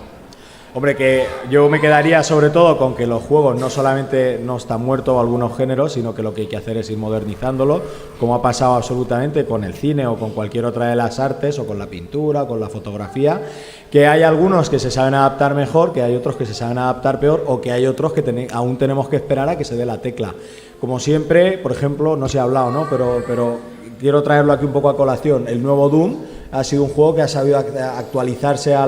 D: Hombre, que yo me quedaría sobre todo con que los juegos no solamente no están muertos algunos géneros, sino que lo que hay que hacer es ir modernizándolos, como ha pasado absolutamente con el cine o con cualquier otra de las artes, o con la pintura, o con la fotografía, que hay algunos que se saben adaptar mejor, que hay otros que se saben adaptar peor, o que hay otros que aún tenemos que esperar a que se dé la tecla. Como siempre, por ejemplo, no se ha hablado, ¿no? Pero quiero traerlo aquí un poco a colación. El nuevo Doom ha sido un juego que ha sabido actualizarse a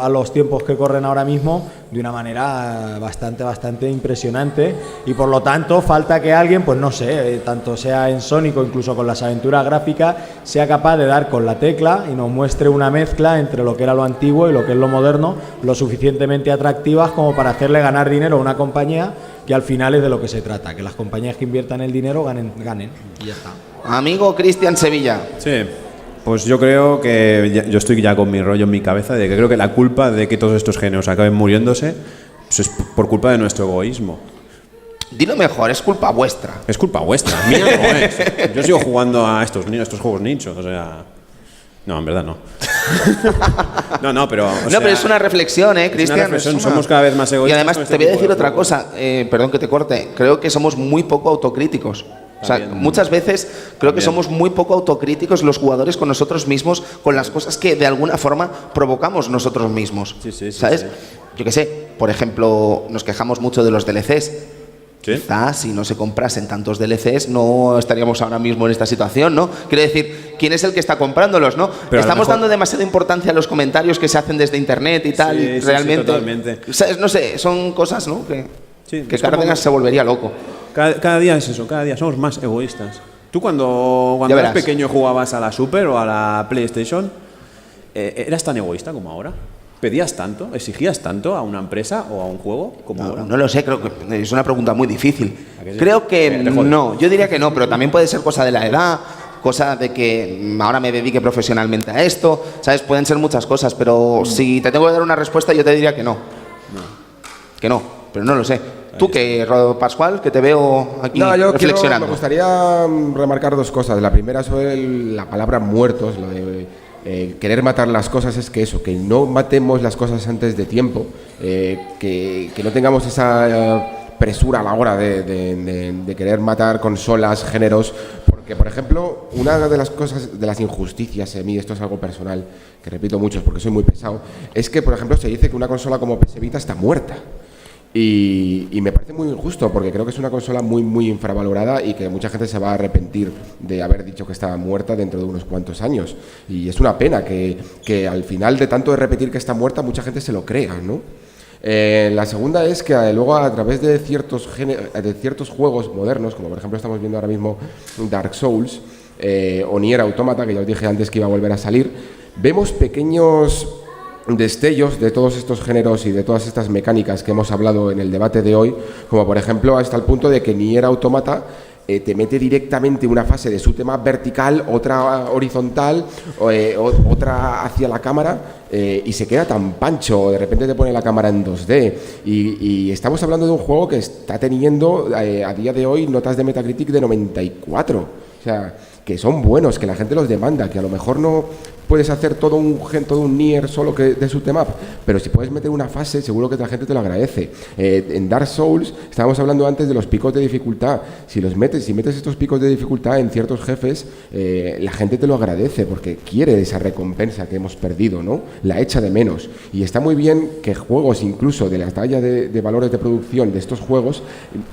D: los tiempos que corren ahora mismo de una manera bastante impresionante, y por lo tanto falta que alguien, pues no sé, tanto sea en Sonic o incluso con las aventuras gráficas, sea capaz de dar con la tecla y nos muestre una mezcla entre lo que era lo antiguo y lo que es lo moderno, lo suficientemente atractivas como para hacerle ganar dinero a una compañía, que al final es de lo que se trata, que las compañías que inviertan el dinero ganen y ya está. Amigo Cristian Sevilla.
B: Sí. Pues yo creo que yo estoy ya con mi rollo en mi cabeza de que creo que la culpa de que todos estos géneros acaben muriéndose pues es por culpa de nuestro egoísmo.
A: Dilo mejor, es culpa vuestra.
B: Es culpa vuestra, mía no es. Yo sigo jugando a estos juegos nichos, o sea... No, en verdad no. No, pero...
A: pero es una reflexión, Cristian.
B: Somos cada vez más egoístas.
A: Y además te voy a decir otra cosa, perdón que te corte, creo que somos muy poco autocríticos. O sea, muchas veces creo que somos muy poco autocríticos los jugadores con nosotros mismos, con las cosas que de alguna forma provocamos nosotros mismos. ¿Sabes? Sí. Yo qué sé, por ejemplo, nos quejamos mucho de los DLCs. ¿Sí? Quizás si no se comprasen tantos DLCs no estaríamos ahora mismo en esta situación, ¿no? Quiero decir, ¿quién es el que está comprándolos, no? Pero estamos dando demasiada importancia a los comentarios que se hacen desde internet y tal, y realmente...
B: Totalmente.
A: ¿Sabes? No sé, son cosas, ¿no? Que Cárdenas se volvería loco.
B: Cada día es eso, cada día somos más egoístas. Tú cuando eras pequeño jugabas a la Super o a la PlayStation, ¿eras tan egoísta como ahora? ¿Pedías tanto? ¿Exigías tanto a una empresa o a un juego como ahora?
A: No lo sé, creo que es una pregunta muy difícil. Creo que no, yo diría que no, pero también puede ser cosa de la edad, cosa de que ahora me dedique profesionalmente a esto, ¿sabes? Pueden ser muchas cosas, pero si te tengo que dar una respuesta yo te diría que no. que no, pero no lo sé. Tú que, Pascual, que te veo aquí reflexionando.
C: Me gustaría remarcar dos cosas. La primera sobre la palabra muertos, lo de querer matar las cosas, es que eso, que no matemos las cosas antes de tiempo, que no tengamos esa presura a la hora de querer matar consolas, géneros, porque, por ejemplo, una de las cosas, de las injusticias, a mí esto es algo personal, que repito mucho porque soy muy pesado, es que, por ejemplo, se dice que una consola como PS Vita está muerta. Y me parece muy injusto porque creo que es una consola muy, muy infravalorada y que mucha gente se va a arrepentir de haber dicho que estaba muerta dentro de unos cuantos años. Y es una pena que al final de tanto de repetir que está muerta, mucha gente se lo crea, ¿no? La segunda es que luego a través de ciertos juegos modernos, como por ejemplo estamos viendo ahora mismo Dark Souls o Nier Automata, que ya os dije antes que iba a volver a salir, vemos pequeños destellos de todos estos géneros y de todas estas mecánicas que hemos hablado en el debate de hoy, como por ejemplo hasta el punto de que Nier Automata te mete directamente una fase de shoot 'em up vertical, otra horizontal, otra hacia la cámara, y se queda tan pancho, de repente te pone la cámara en 2D, y estamos hablando de un juego que está teniendo a día de hoy notas de Metacritic de 94, o sea, que son buenos, que la gente los demanda, que a lo mejor no puedes hacer todo un Nier solo que de shoot 'em up, pero si puedes meter una fase, seguro que la gente te lo agradece. En Dark Souls, estábamos hablando antes de los picos de dificultad. Si metes estos picos de dificultad en ciertos jefes, la gente te lo agradece porque quiere esa recompensa que hemos perdido, ¿no? La echa de menos. Y está muy bien que juegos, incluso de la talla de valores de producción de estos juegos,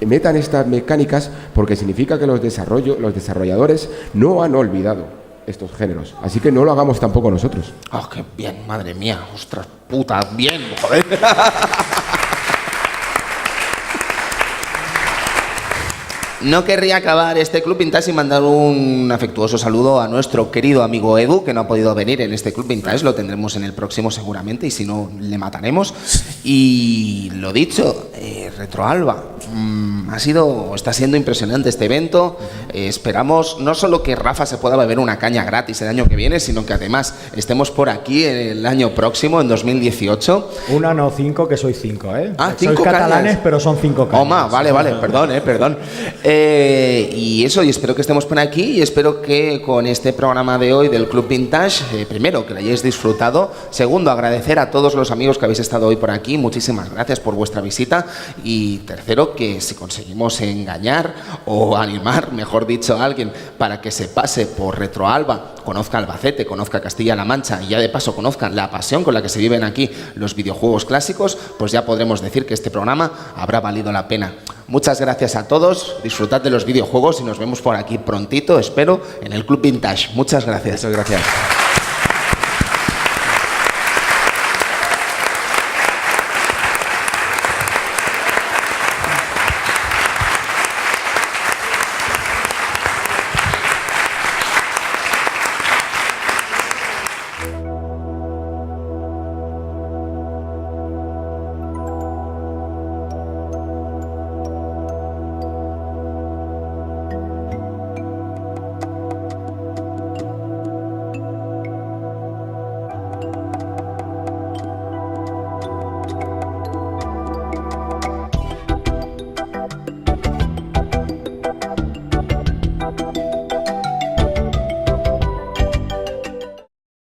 C: metan estas mecánicas, porque significa que los desarrolladores no han olvidado estos géneros, así que no lo hagamos tampoco nosotros.
A: ¡Oh, qué bien! Madre mía, ostras puta, bien, joder. No querría acabar este Club Vintage sin mandar un afectuoso saludo a nuestro querido amigo Edu, que no ha podido venir en este Club Vintage, lo tendremos en el próximo seguramente, y si no, le mataremos. Y lo dicho, Retroalba, está siendo impresionante este evento. Esperamos no solo que Rafa se pueda beber una caña gratis el año que viene, sino que además estemos por aquí el año próximo, en 2018.
D: Una, no, 5, que soy 5, ¿eh?
A: Ah,
D: sois
A: 5
D: catalanes,
A: cañas.
D: pero son 5 cañas.
A: Oma, vale, perdón. Y eso, y espero que estemos por aquí, y espero que con este programa de hoy del Club Vintage, primero, que lo hayáis disfrutado. Segundo, agradecer a todos los amigos que habéis estado hoy por aquí. Muchísimas gracias por vuestra visita. Y tercero, que si conseguimos engañar o animar, mejor dicho, a alguien para que se pase por Retroalba, conozca Albacete, conozca Castilla-La Mancha y ya de paso conozcan la pasión con la que se viven aquí los videojuegos clásicos, pues ya podremos decir que este programa habrá valido la pena. Muchas gracias a todos, disfrutad de los videojuegos y nos vemos por aquí prontito, espero, en el Club Vintage. Muchas gracias.
C: Muchas gracias.